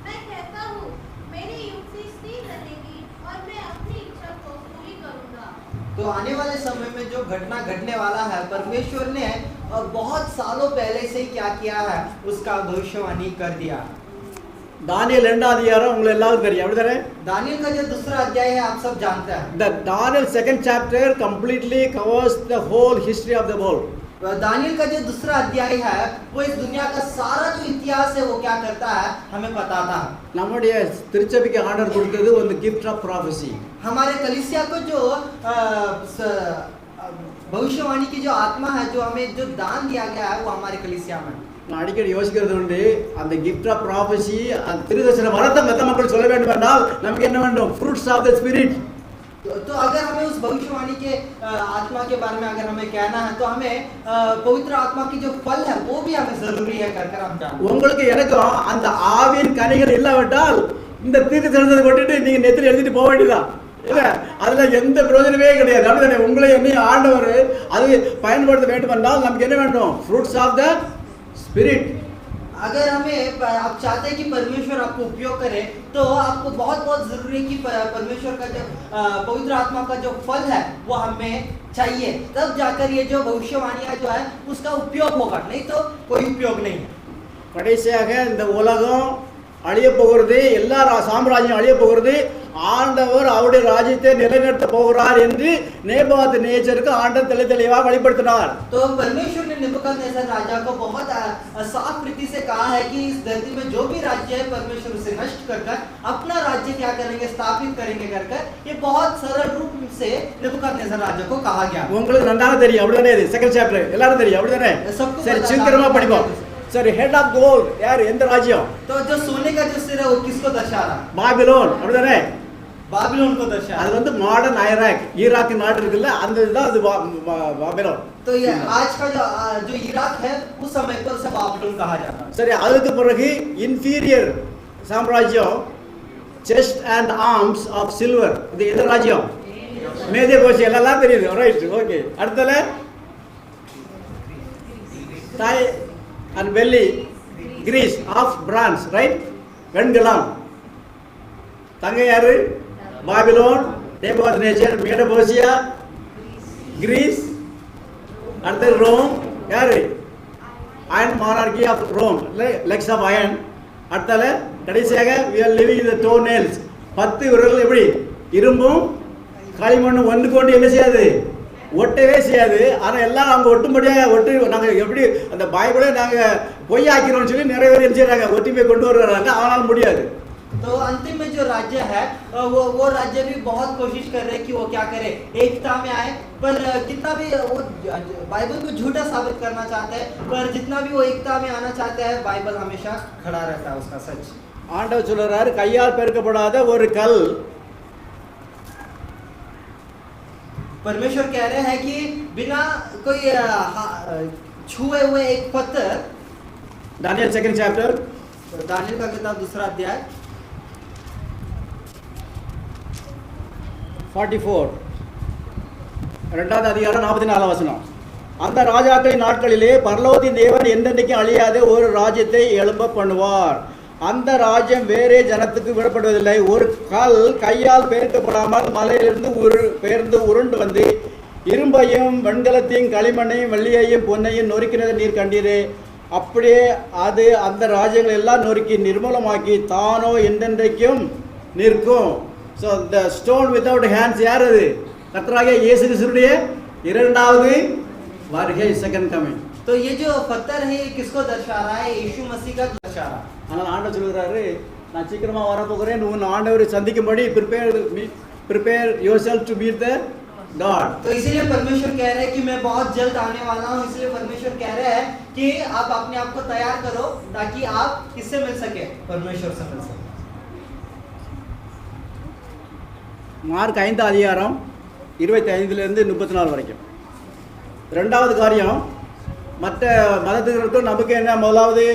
F: मैं कहता हूँ मेरी युक्ति स्थिर रहेगी और मैं अपनी इच्छा को पूरी करूँगा।
G: तो आने वाले समय में जो घटना घटने वाला है, परमेश्वर ने बहुत सालों पहले से ही क्या किया है, उसका भविष्यवाणी कर दिया।
J: தானியேல் 2வது அதிகாரம் உங்களுக்கு எல்லாரும் தெரியும் அப்படிதானே?
G: दानियल का जो दूसरा अध्याय है आप सब जानते हैं।
J: The Daniel 2nd chapter completely covers the whole history of the world.
G: Daniel का जो दूसरा अध्याय है वो इस दुनिया का सारा जो इतिहास है वो क्या करता है हमें पता था।
J: நம்முடைய திருச்சபைக்கு ஆண்டவர் கொடுத்தது ஒரு gift of prophecy.
G: हमारे कलीसिया को जो भविष्यवाणी की जो आत्मा है, जो हमें जो दान दिया गया है वो हमारे कलीसिया में।
J: நான் அடிக்கடி யோசிக்கிறது உண்டு, அந்த gift of prophecy அந்த திருதர்சன வரத்தை மற்ற மக்கள் சொல்ல வேண்டும் என்றால் நமக்கு என்ன வேண்டும்? fruits of the spirit.
G: तो अगर हमें उस भविष्यवाणी के आत्मा के बारे में अगर हमें कहना है तो हमें पवित्र आत्मा की जो फल है वो भी हमें जरूरी है कर हम जानते हैं।
J: உங்களுக்கு எனக்கும் அந்த ஆவியின் கனிகள் இல்லாவிட்டால் இந்த தீர்க்கதரிசனத்தை கொட்டிட்டு நீங்க நெத்தில எழுதிட்டு போக வேண்டியதான். இல்ல அதுல எந்த பிரயோஜனமே கிடையாது. அப்படிதானே? உங்களை என்னையும் ஆண்டவர் அது பயன்படுத்த வேண்டும் என்றால் நமக்கு என்ன வேண்டும்? fruits of the spirit.
G: अगर हमें आप चाहते हैं कि परमेश्वर आपको उपयोग करे तो आपको बहुत बहुत जरूरी है कि परमेश्वर का जो पवित्र आत्मा का जो फल है वो हमें चाहिए, तब जाकर ये जो भविष्यवाणियां जो है उसका उपयोग होगा, नहीं तो कोई उपयोग नहीं है।
J: கடைசியாக இந்த உலகம் அழிய போகிறது, எல்லா சாம்ராஜ்யம் அழிய போகிறது, ஆண்டவர் அவருடைய ராஜ்யத்தை நிலைநிறுத்த போகிறார் என்று நேபுகாத்நேச்சருக்கு ஆண்டவர் தெளிவாக வெளிப்படுத்தினார்.
G: तो परमेश्वर ने नेबुकदनेस्सर राजा को बहुत साफ रीति से कहा है कि इस धरती में जो भी राज्य है परमेश्वर उसे नष्ट कर अपना राज्य क्या करेंगे, स्थापित करेंगे कर ये बहुत सरल रूप से नेबुकदनेस्सर राजा को कहा गया।
J: உங்களுக்கு நன்றாக தெரியும், அப்படிதானே? இது செகண்ட் சாப்டர் எல்லாரும் தெரியும், அப்படிதானே? சரி, சீக்கிரமா படிப்போம். सर हेड ऑफ गोल्ड यार எந்த ராஜ்யம்?
G: तो जो सोने का जो सिर है वो किसको दर्शा रहा है?
J: பாபிலோன், அப்படிதானே?
G: बाबिलोन को दर्शा
J: அது வந்து மாடர்ன் ஈராக் நாடு இருக்குல்ல, அந்த இதுதான் அது பாபிலோன்.
G: तो ये आज का जो इराक है उस समय पर उसे बाबिलोन कहा जाता है।
J: சரி, அதுக்கு பிறகு இன்ஃபீரியர் சாம்ராஜ்யம் chest and arms of silver, இது எந்த ராஜ்யம்? மேதே போசி, எல்லாம் தெரியுது, ரைட், ஓகே. அடுத்தல தாய் and belly Greece of bronze, right? வெண்கலம். தங்க யாரு? Babylon, Nebuchadnezzar, Medo Persia, Greece. அடுத்து ரோம் யாரு? Iron monarchy of Rome, legs of iron. அடுத்தல கடைசியாக we are living in the toenails. 10 விரல்கள் எப்படி? இரும்பும் களிமண்ணும் ஒன்று கொண்டு என்ன செய்யாது? ஒட்டவே செய்யாது. ஆனால் எல்லாம் அவங்க ஒட்டும்படியாக நாங்கள் எப்படி அந்த பைபிளை நாங்கள் பொய்யாக்கிறோம்னு சொல்லி நிறைய பேர் என்ன செய்கிறாங்க, ஒற்றுமை கொண்டு வர்றாங்க, ஆனால் முடியாது.
G: तो अंतिम में जो राज्य है वो राज्य भी बहुत कोशिश कर रहे हैं कि वो क्या करे, एकता में आए, पर कितना भी वो बाइबल को झूठा साबित करना चाहते हैं, पर जितना भी वो एकता में आना चाहते हैं बाइबल हमेशा खड़ा रहता है उसका सच।
J: ஆண்டவர் சொல்றாரு, கையால் பெருக்கப்படாத ஒரு கல்.
G: परमेश्वर कह रहे हैं कि बिना कोई छुए हुए एक पत्थर।
J: दानियल सेकंड चैप्टर,
G: दानियल का किताब दूसरा अध्याय
J: 44 இரண்டாவது அதிகாரம் 44 வசனம். அந்த ராஜாக்களின் நாட்களிலே பரலோகத்தின் தேவன் என்றென்றைக்கும் அழியாத ஒரு ராஜ்யத்தை எழும்ப பண்ணுவார். அந்த ராஜ்யம் வேறே ஜனத்துக்கு விடப்படுவதில்லை. ஒரு கல் கையால் பெயர்க்கப்படாமல் மலையிலிருந்து பெயர்ந்து உருண்டு வந்து இரும்பையும் வெண்கலத்தையும் களிமண்ணையும் வெள்ளியையும் பொன்னையும் நொறுக்கினதை நீர் கண்டீரே, அப்படியே அது அந்த ராஜ்யங்கள் எல்லாம் நொறுக்கி நிர்மூலமாக்கி தானோ என்றென்றைக்கும் நிற்கும். So the stone without hands யார்? அது கர்த்தராகிய இயேசு கிறிஸ்துவுடைய இரண்டாவது வருகை, செகண்ட் கமிங்.
G: तो ये जो पत्थर है ये किसको दर्शा रहा है? यीशु मसीह का दर्शा रहा है।
J: ஆனால் ஆண்டவர் சொல்கிறாரு, நான் சீக்கிரமா வர போகிறேன், உன் ஆண்டவரை சந்திக்கும்படி prepare yourself to meet the God.
G: तो इसीलिए परमेश्वर कह रहे हैं कि मैं बहुत जल्द आने वाला हूँ। इसलिए परमेश्वर कह रहे हैं कि आप अपने आप को तैयार करो ताकि आप किससे मिल सके? परमेश्वर से मिल सके।
J: மார்க் 5 அதிகாரம் 25 34 வரைக்கும். ரெண்டாவது காரியம், மற்ற மதத்தினருக்கும் நமக்கு என்ன? முதலாவது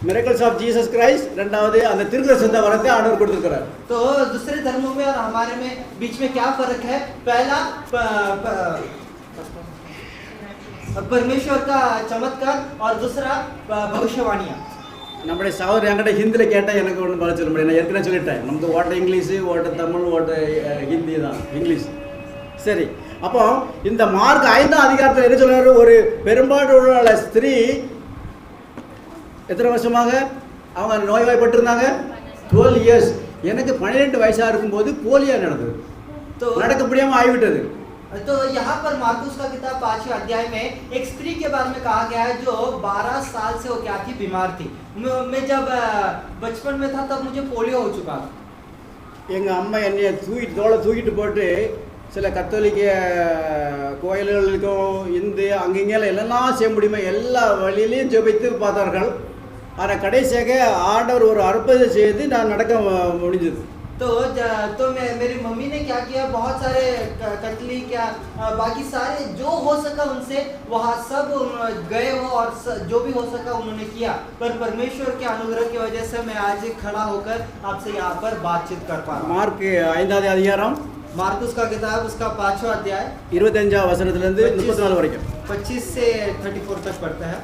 J: மிரக்கல்ஸ் ஆஃப் ஜீசஸ் கிரைஸ்ட், ரெண்டாவது அந்த தீர்க்கதரிசன வரத்தை ஆண்டவர் கொடுத்திருக்கிறார்.
G: तो दूसरे धर्मों में और हमारे में बीच में क्या फर्क है? पहला परमेश्वर का चमत्कार और दूसरा भविष्यवाणियां.
J: நம்முடைய சகோதரி என்கிட்ட ஹிந்தியில் கேட்டால் எனக்கு ஒன்றும் பதில் சொல்ல முடியாது. நான் ஏற்கனவே சொல்லிட்டேன், நமக்கு ஓட்ட இங்கிலீஷு, ஓட்ட தமிழ், ஓட்ட ஹிந்தி தான், இங்கிலீஷ். சரி, அப்போ இந்த மார்க் 5 அதிகாரத்தில் என்ன சொல்றாரு? ஒரு பெரும்பாலான ஸ்திரீ எத்தனை வருஷமாக அவங்க நோய்வாய்ப்பட்டிருந்தாங்க? 12 இயர்ஸ். எனக்கு 12 வயசாக இருக்கும்போது போலியோ நடந்தது, நடக்க முடியாமல் ஆகிவிட்டது.
G: तो यहाँ पर मार्कुस का किताब 5वें अध्याय में एक स्त्री के बारे में कहा गया है जो 12 साल से वो क्या थी, बीमार थी। मैं जब बचपन में था तब मुझे पोलियो हो चुका था।
J: எங்கள் அம்மா என்னைய தோலை தூக்கிட்டு போட்டு சில கத்தோலிக்க கோயில்களுக்கும் இந்து அங்கெங்கெல்லாம் என்னெல்லாம் செய்ய முடியுமோ எல்லா வழியிலையும் ஜெபித்து பார்த்தார்கள். ஆனால் கடைசியாக ஆண்டவர் ஒரு அற்புதம் செய்து நான் நடக்க முடிஞ்சது.
G: तो मेरी मम्मी ने क्या किया, बहुत सारे कतली क्या बाकी सारे जो हो सका उनसे वहाँ सब गए हो और जो भी हो सका उन्होंने किया। पर परमेश्वर के अनुग्रह की वजह से मैं आज खड़ा होकर आपसे यहाँ पर बातचीत कर पा रहा हूँ।
J: மார்க் 5வது அதிகாரம்
G: मार्कुस का किताब उसका 5वां अध्याय
J: 25வது வசனத்திலிருந்து 34 வரைக்கும்
G: 25 से 34 तक पढ़ता है।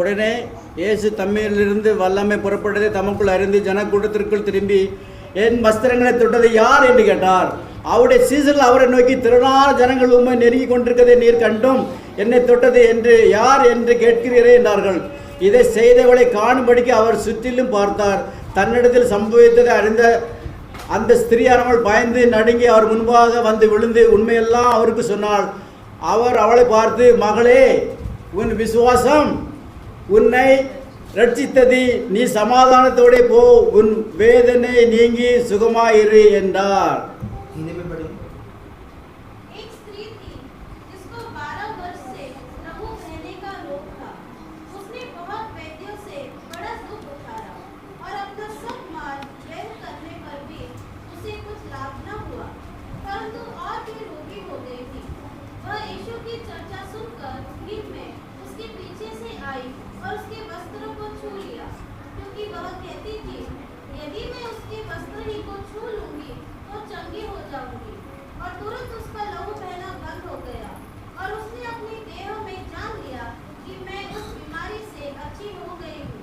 J: உடனே இயேசு தம்மீரிலிருந்து வல்லமை புறப்பட்டதை தமக்குள் அறிந்து ஜனக்கூட்டத்திற்குள் திரும்பி என் வஸ்திரங்களை தொட்டதை யார் என்று கேட்டார். அவருடைய சீசர்கள் அவரை நோக்கி திரளான ஜனங்கள் உம்மை நெருங்கி கொண்டிருக்கதை நீர் கண்டும் என்னை தொட்டது என்று யார் என்று கேட்கிறீரே என்றார்கள். இதை செய்தவளை காணும்படிக்கு அவர் சுற்றிலும் பார்த்தார். தன்னிடத்தில் சம்பவித்ததை அறிந்த அந்த ஸ்திரீயானவள் பயந்து நடுங்கி அவர் முன்பாக வந்து விழுந்து உண்மையெல்லாம் அவருக்கு சொன்னாள். அவர் அவளை பார்த்து, மகளே, உன் விசுவாசம் உன்னை ரட்சித்தது, நீ சமாதானத்தோட போ, உன் வேதனை நீங்கி சுகமாயிரு என்றார்.
G: हिंदी में पढ़िए।
F: एक स्त्री थी जिसको 12 वर्ष से लहू बहने का रोग था। उसने बहुत वैद्यों से बड़ा दुख उठाया और अपना सब माल व्यय करने पर भी उसे कुछ लाभ न हुआ, परंतु और भी रोगी हो गई थी। वह यीशु की चर्चा सुनकर भीड़ में उसके पीछे से आई और उसके वस्त्रों को छू लिया, क्योंकि वह कहती थी, यदि मैं उसके वस्त्र ही को छू लूंगी तो चंगी हो जाऊंगी। और तुरंत उसका लहू बहना बंद हो गया और उसने अपनी देह में जान लिया कि मैं उस बीमारी से अच्छी हो गई हूँ।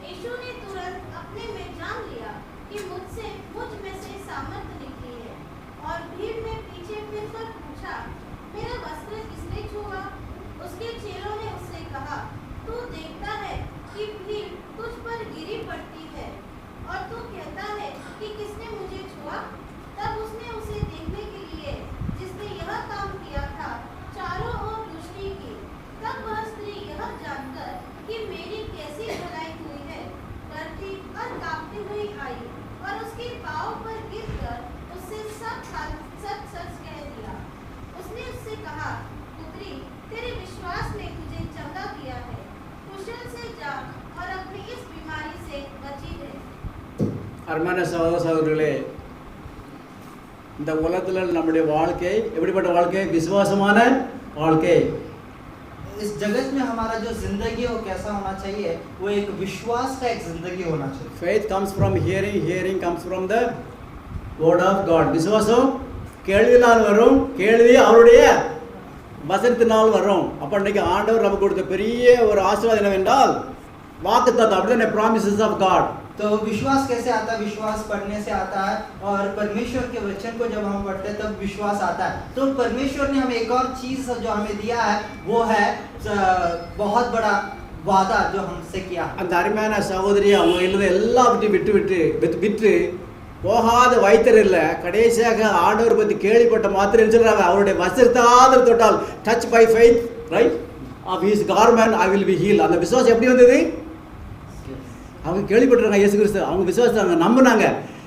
F: यीशु ने तुरंत अपने में जान लिया कि मुझ में से सामर्थ्य निकली है और भीड़ में पीछे फिरकर पूछा, मेरा वस्त्र किसने छुआ? उसके चेलों ने उससे कहा, तू देखता है कि भीड़ तुझ पर गिरी पड़ती है और तू कहता है कि किसने मुझे छुआ? तब उसने उसे देखने के लिए जिसने यह काम किया था चारों ओर दृष्टि की। तब वह स्त्री यह जानकर कि मेरी कैसी भलाई हुई है, डरती और कांपती हुई आई और उसके पाँव पर गिरकर उससे सच कह दिया। उसने उससे कहा, पुत्री, तेरे विश्वास ने तुझे चंगा किया है, कुशल से जा और अपनी इस बीमारी से बची रहे।
J: அருமையான சகோதர சகோதரிகளே, இந்த உலகத்தில் நம்முடைய வாழ்க்கை எப்படிப்பட்ட வாழ்க்கை? விசுவாசமான வாழ்க்கை.
G: इस जगत में हमारा जो जिंदगी है वो कैसा होना चाहिए? वो एक विश्वास का एक जिंदगी होना चाहिए।
J: Faith comes from hearing, hearing comes from the word of God. விசுவாசம் கேள்வியினால் வரும், கேள்வி அவருடைய வசனத்தினால் வரும். அப்போ இன்னைக்கு ஆண்டவர் நமக்கு கொடுத்த பெரிய ஒரு ஆசீர்வாதம் என்னவென்றால் வாக்குத்தத்தம், அப்படிதானே, promises of God.
G: तो विश्वास कैसे आता है? विश्वास पढ़ने से आता है और परमेश्वर के वचन को जब हम पढ़ते हैं तब विश्वास आता है। तो परमेश्वर ने हमें एक और चीज जो हमें दिया है वो है बहुत बड़ा वादा जो हमसे किया।
J: அந்த அருமையான சகோதரி அவங்க எழுத எல்லாவற்றையும் விட்டு போகாத வைத்தர் இல்லை, கடைசியாக ஆண்டவர் பற்றி கேள்விப்பட்ட மாத்திரம் சொல்றாங்க, அவருடைய வஸ்திரத்தை தொட்டால் touch by faith right of his garment I will be heal. அந்த விசுவாசம் எப்படி வந்தது? அவங்க கேள்விப்பட்டிருக்காங்க இயேசு கிறிஸ்து, அவங்க விசுவாசத்தை நம்பினாங்க.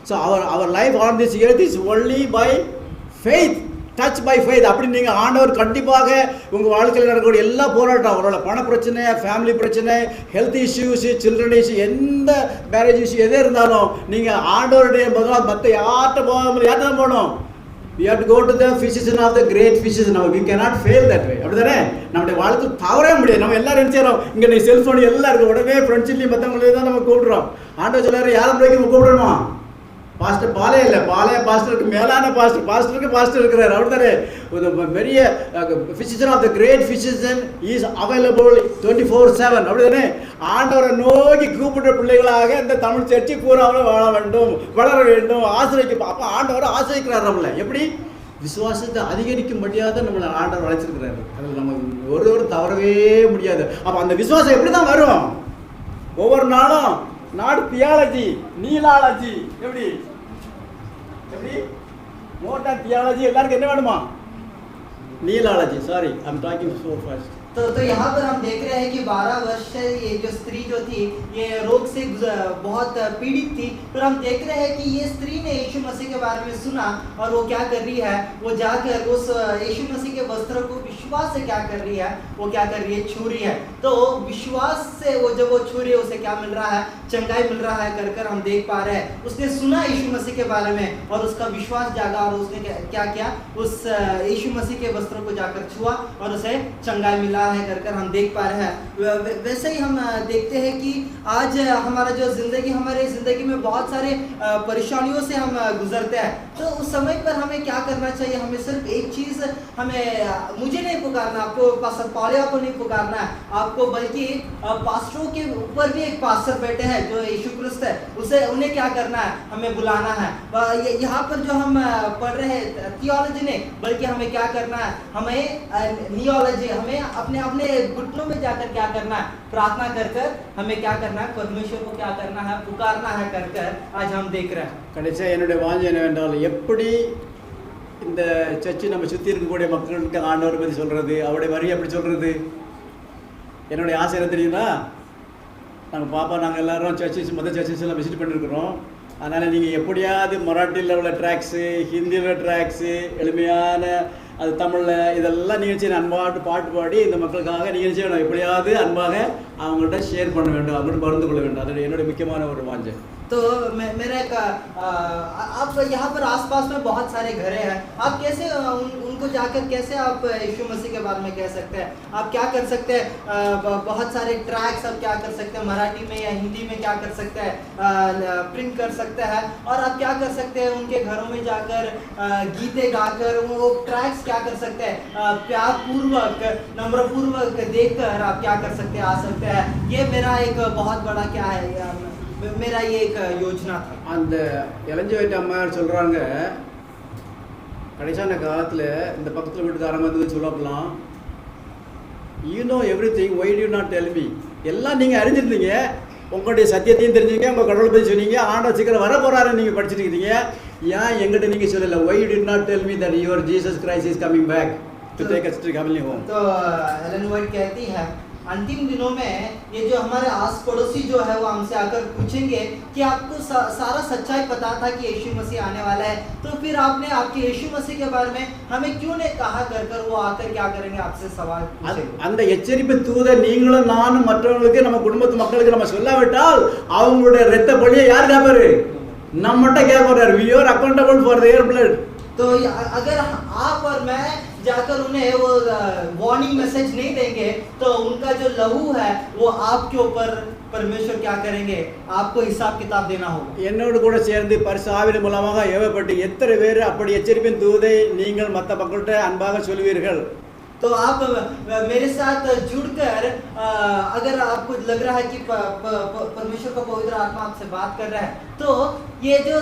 J: ஸோ அவர் life on this earth is only by faith, touch by faith. அப்படி நீங்கள் ஆண்டவர் கண்டிப்பாக உங்கள் வாழ்க்கையில் நடக்கக்கூடிய எல்லா போராட்டம், அவரோட பண பிரச்சனை, ஃபேமிலி பிரச்சனை, ஹெல்த் இஷ்யூஸு, சில்ட்ரன் இஷ்யூ, எந்த மேரேஜ் இஷ்யூ எது இருந்தாலும் நீங்கள் ஆண்டவருடைய பதிலாக மற்ற யார்கிட்ட யார்கிட்ட போகணும்? We have to go to the physician of the great physician. Now we cannot fail that way. அப்படிதானே? நம்முடைய வாழ்க்கை தவறவே முடியாது. நம்ம எல்லாரும் என்ன செய்யறோம்? இங்கே நீ செல்ஃபோன் எல்லாம் இருக்கு, உடனே ஃப்ரெண்ட்ஸ்லையும் மற்றவங்களே தான் நம்ம கூப்பிடுறோம். ஆண்டவர் சொல்றாரு, யாரை நோக்கி நம்ம கூப்பிடணுமா? பாஸ்டர் பாலே இல்லை, பாலே பாஸ்டருக்கு மேலான பாஸ்டர் இருக்கிறார். அவர் தானே பெரிய physician of the great physician is available 24/7. அப்படி தானே ஆண்டவரை நோக்கி கூப்பிட்ட பிள்ளைகளாக இந்த தமிழ் சர்ச்சை பூராவில் வாழ வேண்டும், வளர வேண்டும், ஆசிரியக்க. அப்போ ஆண்டவரை ஆசிரியக்கிறார் நம்மளை. எப்படி விசுவாசத்தை அதிகரிக்கும்படியாக நம்மளை ஆண்டவர் அழைச்சிருக்கிறாரு. அதில் நம்ம ஒரு தவறவே முடியாது. அப்போ அந்த விசுவாசம் எப்படி தான் வரும்? ஒவ்வொரு நாளும் நாடு தியாலஜி, நீலாலஜி, எப்படி மோட்டார் தியாலஜி, எல்லாருக்கும் என்ன வேணுமா? நீலாலஜி. Sorry, I am talking so fast.
G: तो यहाँ पर हम देख रहे हैं कि 12 वर्ष से ये जो स्त्री जो थी ये रोग से बहुत पीड़ित थी। फिर हम देख रहे हैं कि ये स्त्री ने यीशु मसीह के बारे में सुना और वो क्या कर रही है, वो जाकर उस यीशु मसीह के वस्त्रों को विश्वास से क्या कर रही है, वो क्या कर रही है, छू रही है। तो विश्वास से वो जब वो छू रही है उसे क्या मिल रहा है, चंगाई मिल रहा है कर हम देख पा रहे हैं। उसने सुना यीशु मसीह के बारे में और उसका विश्वास जागा और उसने क्या किया, उस यीशु मसीह के वस्त्रों को जाकर छुआ और उसे चंगाई मिला है कर हम देख पा रहे हैं। वैसे ही हम देखते हैं कि आज हमारा जो हमारे जिंदगी में बहुत सारे परेशानियों से हम गुजरते हैं। तो उस समय पर हमें क्या करना चाहिए? हमें सिर्फ एक चीज, मुझे नहीं पुकारना, आपको पास्टर पॉलिया को नहीं पुकारना है आपको, बल्कि पास्टरों के ऊपर भी एक पास्टर बैठे हैं जो यीशु क्रिस्त है, उन्हें क्या करना है, हमें बुलाना है। यहाँ पर जो हम पढ़ रहे हैं थियोलॉजी नहीं, बल्कि हमें क्या करना है, हमें नियोलॉजी, हमें अपने घुटनों में जाकर क्या करना है, प्रार्थना कर हमें क्या करना है, परमेश्वर को क्या करना है, पुकारना है कर आज हम देख रहे हैं।
J: கடைசியாக என்னுடைய வாஞ்சை என்னவென்றால், எப்படி இந்த சர்ச்சை நம்ம சுற்றி இருக்கக்கூடிய மக்களுக்கு ஆண்டவரை பற்றி சொல்கிறது, அவருடைய வரி எப்படி சொல்கிறது? என்னுடைய ஆசை என்ன தெரியுமா? நாங்கள் எல்லாரும் மற்ற சர்ச்சஸ் எல்லாம் விசிட் பண்ணியிருக்கிறோம். அதனால் நீங்கள் எப்படியாவது மராட்டியில் உள்ள ட்ராக்ஸு, ஹிந்தியில் உள்ள ட்ராக்ஸு, எளிமையான அது தமிழில் இதெல்லாம் நிகழ்ச்சி அன்பாட்டு பாட்டு பாடி இந்த மக்களுக்காக நிகழ்ச்சி வேணும். எப்படியாவது அன்பாக அவங்கள்ட்ட ஷேர் பண்ண வேண்டும், அவங்கள்ட்ட பகிர்ந்து கொள்ள வேண்டும். அது என்னுடைய முக்கியமான ஒரு வாஞ்சை.
G: तो मेरा एक आप यहाँ पर आसपास में बहुत सारे घरें हैं, आप कैसे उनको जाकर कैसे आप यीशु मसीह के बारे में कह सकते हैं? आप क्या कर सकते हैं? बहुत सारे ट्रैक्स आप क्या कर सकते हैं, मराठी में या हिंदी में क्या कर सकते हैं, प्रिंट कर सकते हैं। और आप क्या कर सकते हैं, उनके घरों में जाकर गीते गाकर वो ट्रैक्स क्या कर सकते हैं, प्यार पूर्वक नम्रपूर्वक देखकर आप क्या कर सकते हैं, आ सकते हैं। ये मेरा एक बहुत बड़ा क्या है, मेरा ये एक योजना था।
J: அந்த இளஞ்சோயிட்ட அம்மையார் சொல்கிறாங்க, கடைசியான காலத்தில் இந்த பக்கத்தில் வீட்டுக்காரங்க வந்து சொல்லலாம், you know everything, why do not tell me. எல்லாம் நீங்கள் அறிஞ்சிருந்தீங்க, உங்களுடைய சத்தியத்தையும் தெரிஞ்சுங்க, உங்கள் கடவுளை பற்றி சொன்னீங்க, ஆண்டவர் சீக்கிரம் வர போகிறாருன்னு நீங்கள் படிச்சுட்டு இருக்கீங்க, ஏன் எங்கிட்ட நீங்கள் சொல்லலை? Why do not tell me that your Jesus Christ is coming back to take us to heavenly home.
G: तो एलन वाइट कहती है, अंतिम दिनों में ये जो हमारे आस पड़ोसी जो है वो हमसे आकर पूछेंगे कि आपको सारा सच्चाई पता था कि यीशु मसीह आने वाला है, तो फिर आपने आपके यीशु मसीह के बारे में हमें क्यों नहीं कहा कर वो आकर क्या करेंगे, आपसे सवाल पूछेंगे।
J: அந்த எச்சரிப்பு தூதை நீங்களும் நானும் மற்றவங்களுக்கு, நம்ம குடும்பத்து மக்களுக்கு நம்ம சொல்லாவிட்டால் அவங்களுடைய இரத்த பலியை யார் கேட்பாரு? நம்மகிட்ட கேட்பாரு. we are accountable for their blood.
G: तो अगर आप और मैं जाकर उन्हें वो वार्निंग मैसेज नहीं देंगे तो उनका जो लहू है वो आपके ऊपर परमेश्वर क्या करेंगे, आपको हिसाब किताब देना होगा।
J: என்னோடு கூட சேர்ந்து பரிசு ஆவியின் மூலமாக ஏவப்பட்டு எத்தனை பேர் அப்படி எச்சரிப்பின் தூதை நீங்கள் மற்ற மக்கள்கிட்ட அன்பாக சொல்வீர்கள்?
G: तो आप मेरे साथ जुड़कर अगर आपको लग रहा है कि परमेश्वर का पवित्र आत्मा आपसे बात कर रहा है, तो ये जो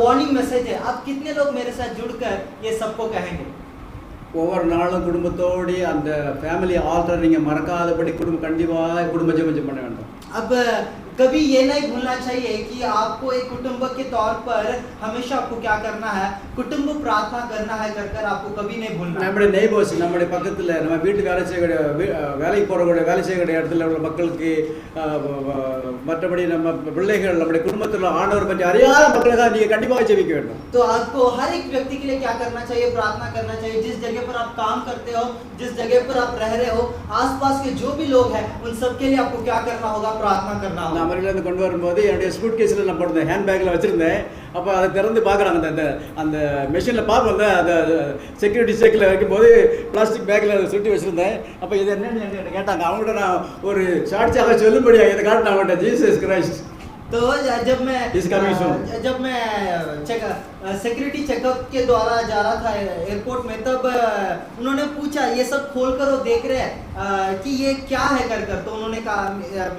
G: वार्निंग मैसेज है, आप कितने लोग मेरे साथ जुड़कर ये सबको कहेंगे?
J: ஒவ்வொரு நாளும் குடும்பத்தோடு அந்த ஃபேமிலி ஆல்டர் நீங்கள் மறக்காதபடி கண்டிப்பாக குடும்ப ஜெபம் பண்ண வேண்டும்.
G: अब कभी ये नहीं भूलना चाहिए कि आपको एक कुटुंब के तौर पर हमेशा आपको क्या करना है, कुटुंब प्रार्थना करना है कर आपको कभी नहीं भूलना।
J: நம்முடைய நெய்பர்ஸ், நம்முடைய பக்கத்தில் நம்ம வீட்டுக்கு வேலைக்கு போகிறவங்களுடைய வேலை செய்யக்கூடிய இடத்துல உள்ள மக்களுக்கு, மற்றபடி நம்ம பிள்ளைகள், நம்முடைய குடும்பத்தில் ஆண்டவர் பற்றி அறியாத மக்களுக்காக நீங்கள் கண்டிப்பாக ஜெபிக்க வேண்டும்.
G: तो आपको हर एक व्यक्ति के लिए क्या करना चाहिए, प्रार्थना करना चाहिए। जिस जगह पर आप काम करते हो, जिस जगह पर आप रह रहे हो, आसपास के जो भी लोग हैं उन सब के लिए आपको क्या करना होगा, प्रार्थना करना होगा।
J: அமெரிக்காலேருந்து கொண்டு வரும்போது என்னுடைய ஸ்கூட் கேஸில் நான் போட்டிருந்தேன், ஹேண்ட் பேக்கில் வச்சுருந்தேன். அப்போ அதை திறந்து பார்க்குறாங்க, அந்த மெஷினில் பார்ப்போம், அந்த செக்யூரிட்டி செக்கில் வைக்கும்போது பிளாஸ்டிக் பேக்கில் அதை சுட்டி வச்சுருந்தேன். அப்போ இது என்னன்னு கேட்டாங்க. அவங்கள்ட்ட நான் ஒரு சாட்சியாக சொல்லும்படியாக இதை காட்டினேன் அவங்கள்ட்ட, ஜீசஸ் கிரைஸ்ட்.
G: तो जब मैं
J: He's coming soon.
G: जब मैं सिक्योरिटी चेकअप के द्वारा जा रहा था एयरपोर्ट में, तब उन्होंने पूछा ये सब खोल कर वो देख रहे हैं कि ये क्या है कर कर। तो उन्होंने कहा,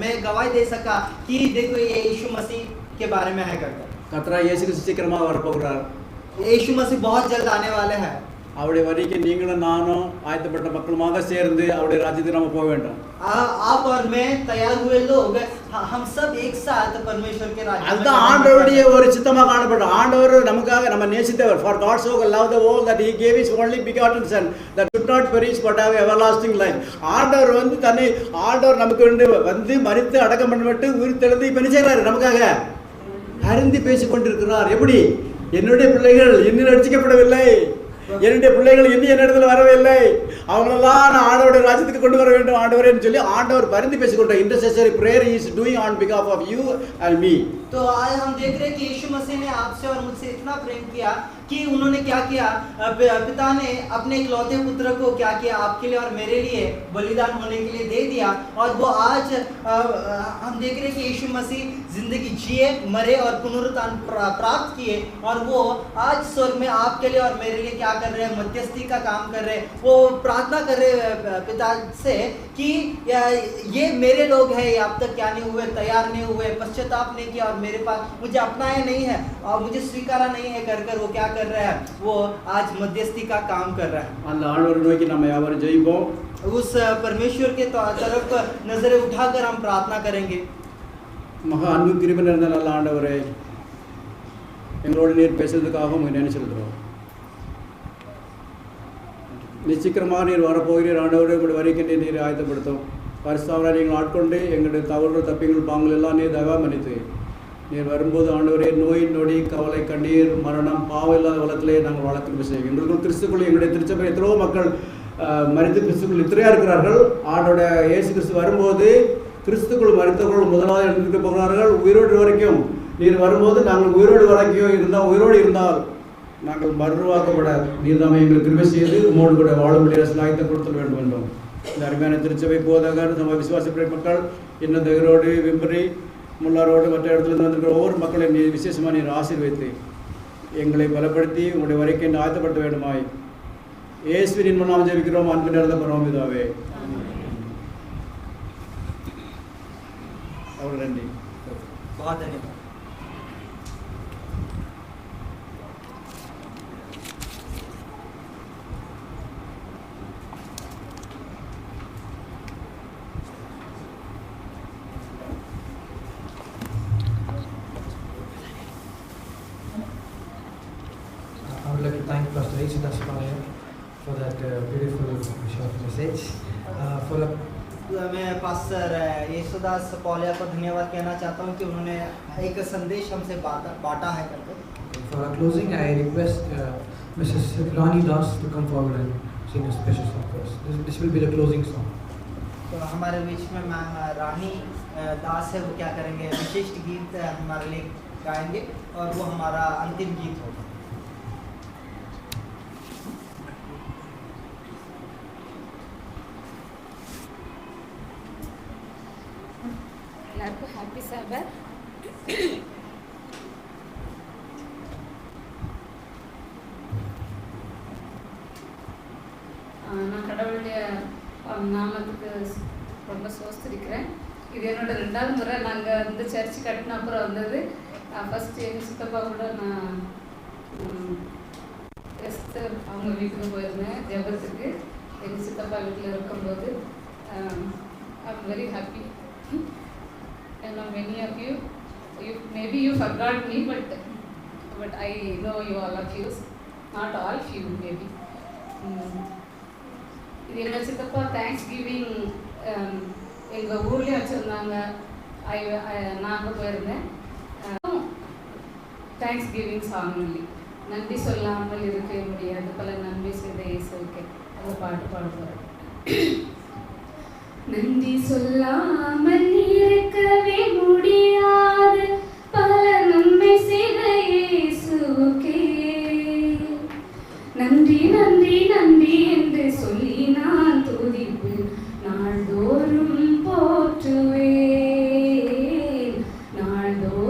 G: मैं गवाही दे सका कि देखो ये यीशु मसीह के बारे में है कर कर।
J: கர்த்தரா இயேசு கிறிஸ்து சீக்கிரமா வரப்போகிறார்.
G: यीशु मसीह बहुत जल्द आने वाले हैं.
J: அவருடைய வரிக்கு நீங்களும் நானும் ஆயத்தப்பட்ட மக்களுமாக சேர்ந்து அவருடைய ராஜ்யத்துக்கு நம்ம போக வேண்டும்.
G: आप और मैं तैयार हुए लोग हम सब एक साथ परमेश्वर के राज्य में.
J: அதுதான் ஆண்டவருடைய ஒரு சித்தமாக காணப்படும். ஆண்டவர் நமக்காக நம்ம நேசித்தவர். For God so loved the world that he gave his only begotten son that should not perish but have everlasting life. ஆண்டவர் வந்து தன்னை ஆண்டவர் நமக்கு வந்து மரித்து அடக்கம் பண்ணப்பட்டு உயிர் தெழுந்து இப்ப என்ன செய்றாரு? நமக்காக அறிந்து பேசிக் கொண்டிருக்கிறார். எப்படி? என்னுடைய பிள்ளைகள் இன்னும் ரட்சிக்கப்படவில்லை, என்னுடைய பிள்ளைகள் இன்னும் என்னிடத்தில் வரவில்லை, அவங்களெல்லாம் நான் ஆண்டவருடைய ராஜ்யத்துக்கு கொண்டு வர வேண்டும் ஆண்டவரேன்னு சொல்லி ஆண்டவர் பரிந்து பேசிக்கொண்ட intercessory prayer is doing on பிகாஃப் ஆஃப் யூ அண்ட் மீ.
G: तो आज हम देख रहे हैं कि यीशु मसीह ने आपसे और मुझसे इतना प्रेम किया कि उन्होंने क्या किया, पिता ने अपने इकलौते पुत्र को क्या किया, आपके लिए और मेरे लिए बलिदान होने के लिए दे दिया. और वो आज हम देख रहे हैं कि यीशु मसीह जिंदगी जिए, मरे और पुनरुत्थान प्राप्त किए. और वो आज स्वर्ग में आपके लिए और मेरे लिए क्या कर रहे हैं? मध्यस्थी का काम कर रहे हैं. वो प्रार्थना कर रहे हैं पिता से कि ये मेरे लोग हैं, ये अब तक क्या नहीं हुए, तैयार नहीं हुए, पश्चाताप नहीं किया और मेरे पास मुझे अपनाया नहीं है और मुझे स्वीकारा नहीं है कर कर वो क्या कर रहा है? वो आज मध्यस्थी का काम कर रहा है.
J: அந்த ஆண்டவரை நோக்கி நம்ம யாவரும் ஜெயிப்போம்.
G: उस परमेश्वर के तरफ नजरें उठाकर हम प्रार्थना करेंगे.
J: மகா அன்பு கிருபை நிறைந்த நல்ல ஆண்டவரே, எங்களோட நீர் பேசுறதுக்காக உங்களை நினைச்சிருக்கிறோம். நிச்சயமாக நீர் வரப்போகிறீர் ஆண்டவரே. உங்களுடைய வரிக்கின்ற நீர் ஆயத்தப்படுத்தும். பரிசுத்தவான்களை நீங்கள் ஆட்கொண்டு எங்களுடைய தவறுகள் தப்பிங்கள் பாங்கள் எல்லாம் நீர் தயவா மன்னித்து நீர் வரும்போது ஆண்டவரே நோய் நொடி கவலை கண்ணீர் மரணம் பாவம் இல்லாத உலகத்திலே நாங்கள் வாழ கிருபை செய்வோம். எங்களுக்குள் கிறிஸ்துக்குள் எங்களுடைய திருச்சபை எத்தனையோ மக்கள் மரித்து கிறிஸ்துக்குள் இத்தனையா இருக்கிறார்கள். ஆண்டோடைய இயேசு கிறிஸ்து வரும்போது கிறிஸ்துக்குள் மரித்தவர்கள் முதலாவது எடுத்துக்க போகிறார்கள். உயிரோடு வரைக்கும் நீர் வரும்போது நாங்கள் உயிரோடு வரைக்கும் இருந்தால் உயிரோடு இருந்தால் நாங்கள் மறுவாக்கப்பட நீர் தாமே எங்களுக்கு கிருபை செய்து உமோடு கூட வாழும்படியாக சிலாயத்தை கொடுத்துட வேண்டும் என்றும் இந்த அருமையான திருச்சபை போதகர் நம்ம விசுவாசப்படை மக்கள் இன்னும் தகரோடு விம்பரி முல்லாரோடு மற்ற இடத்துலேருந்து வந்திருக்கிற ஒவ்வொரு மக்களையும் நீர் விசேஷமாக நீர் ஆசீர்வதித்து எங்களை பலப்படுத்தி உங்களுடைய வரைக்கும் ஆயத்தப்படுத்த வேண்டுமாய் இயேசுவின் நாம் ஜெபிக்கிறோம் அன்பு நிறைந்த பரமபிதாவே. அவர் நன்றி.
G: बहुत धन्यवाद.
K: I would like to thank Pastor Yesudas Palaya for that beautiful short message.
G: मैं पास्टर येसुदास पौलिया को धन्यवाद कहना चाहता हूँ कि उन्होंने एक संदेश हमसे बांटा है करके.
K: For our closing, I request Mrs. Rani Das to come forward and sing a special song for us. This will be the closing song.
G: तो हमारे बीच में मैम रानी दास है, वो क्या करेंगे? विशिष्ट गीत हमारे लिए गाएंगे और वो हमारा अंतिम गीत होगा.
L: எல்லாருக்கும் ஹாப்பி சாபத். நான் கடவுளுடைய நாமத்துக்கு ரொம்ப சோஸ்திருக்கிறேன். இது என்னோட 2வது முறை நாங்கள் வந்து சர்ச் கட்டின அப்புறம் வந்தது. ஃபஸ்ட்டு எங்கள் சித்தப்பா கூட நான் எஸ்தர் அவங்க வீட்டுக்கு போயிருந்தேன் ஜெபத்துக்கு. எங்கள் சித்தப்பா வீட்டில் இருக்கும்போது I'm very happy. And many of you maybe you forgot me, but I know you all of you, not all few maybe. இது எங்கள் சித்தப்பா தேங்க்ஸ் கிவிங் எங்கள் ஊர்லேயும் வச்சுருந்தாங்க. நாங்கள் போயிருந்தேன். Thanks giving song only. நன்றி சொல்லாமல் இருக்கவே முடியாது பல நன்றி செய்த இயேசுவுக்கு அந்த பாட்டு பாட போகிறேன். நன்றி சொல்லாமல் இருக்கவே முடியாது பல நன்மை செய்த இயேசுவுக்கே நன்றி நன்றி நன்றி என்று சொல்லி நான் துதிப்பு நாள்தோறும் போற்றுவேன். நாள்தோறும்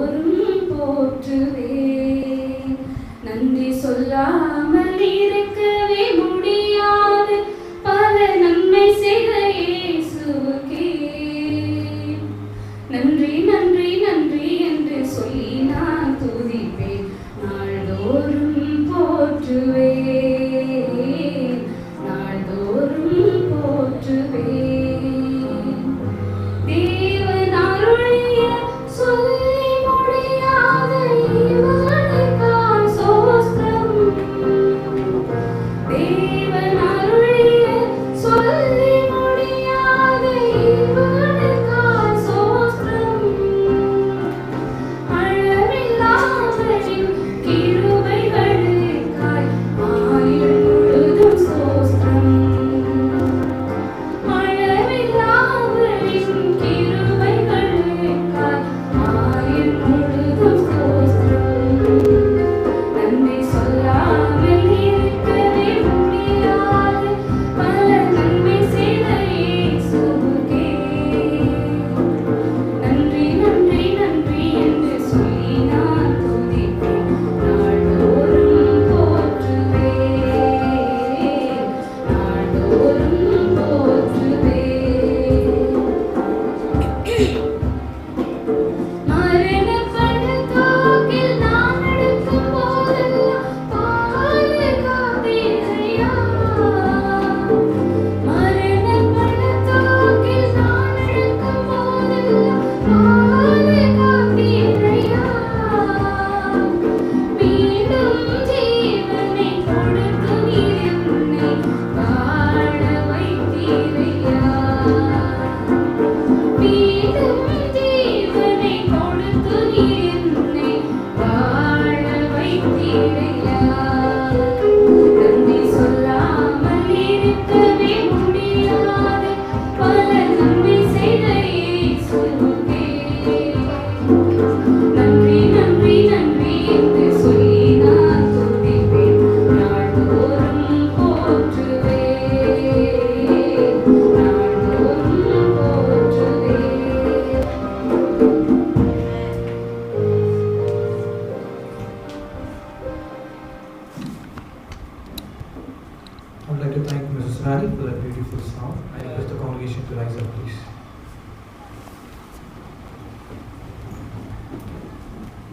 K: I would like to thank Mrs. Rani for that beautiful song. I request the congregation to rise up, please.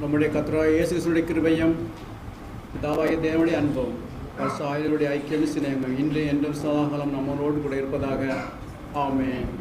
I: நம்முடைய கர்த்தராகிய இயேசு கிறிஸ்துவின் கிருபையும் பிதாவாகிய தேவனுடைய அன்பும் பரிசுத்த ஆவியானவருடைய ஐக்கியம் சிநேகமும் இன்று என்றும் சதாகாலம் நம்மளோடு கூட இருப்பதாக ஆமென்.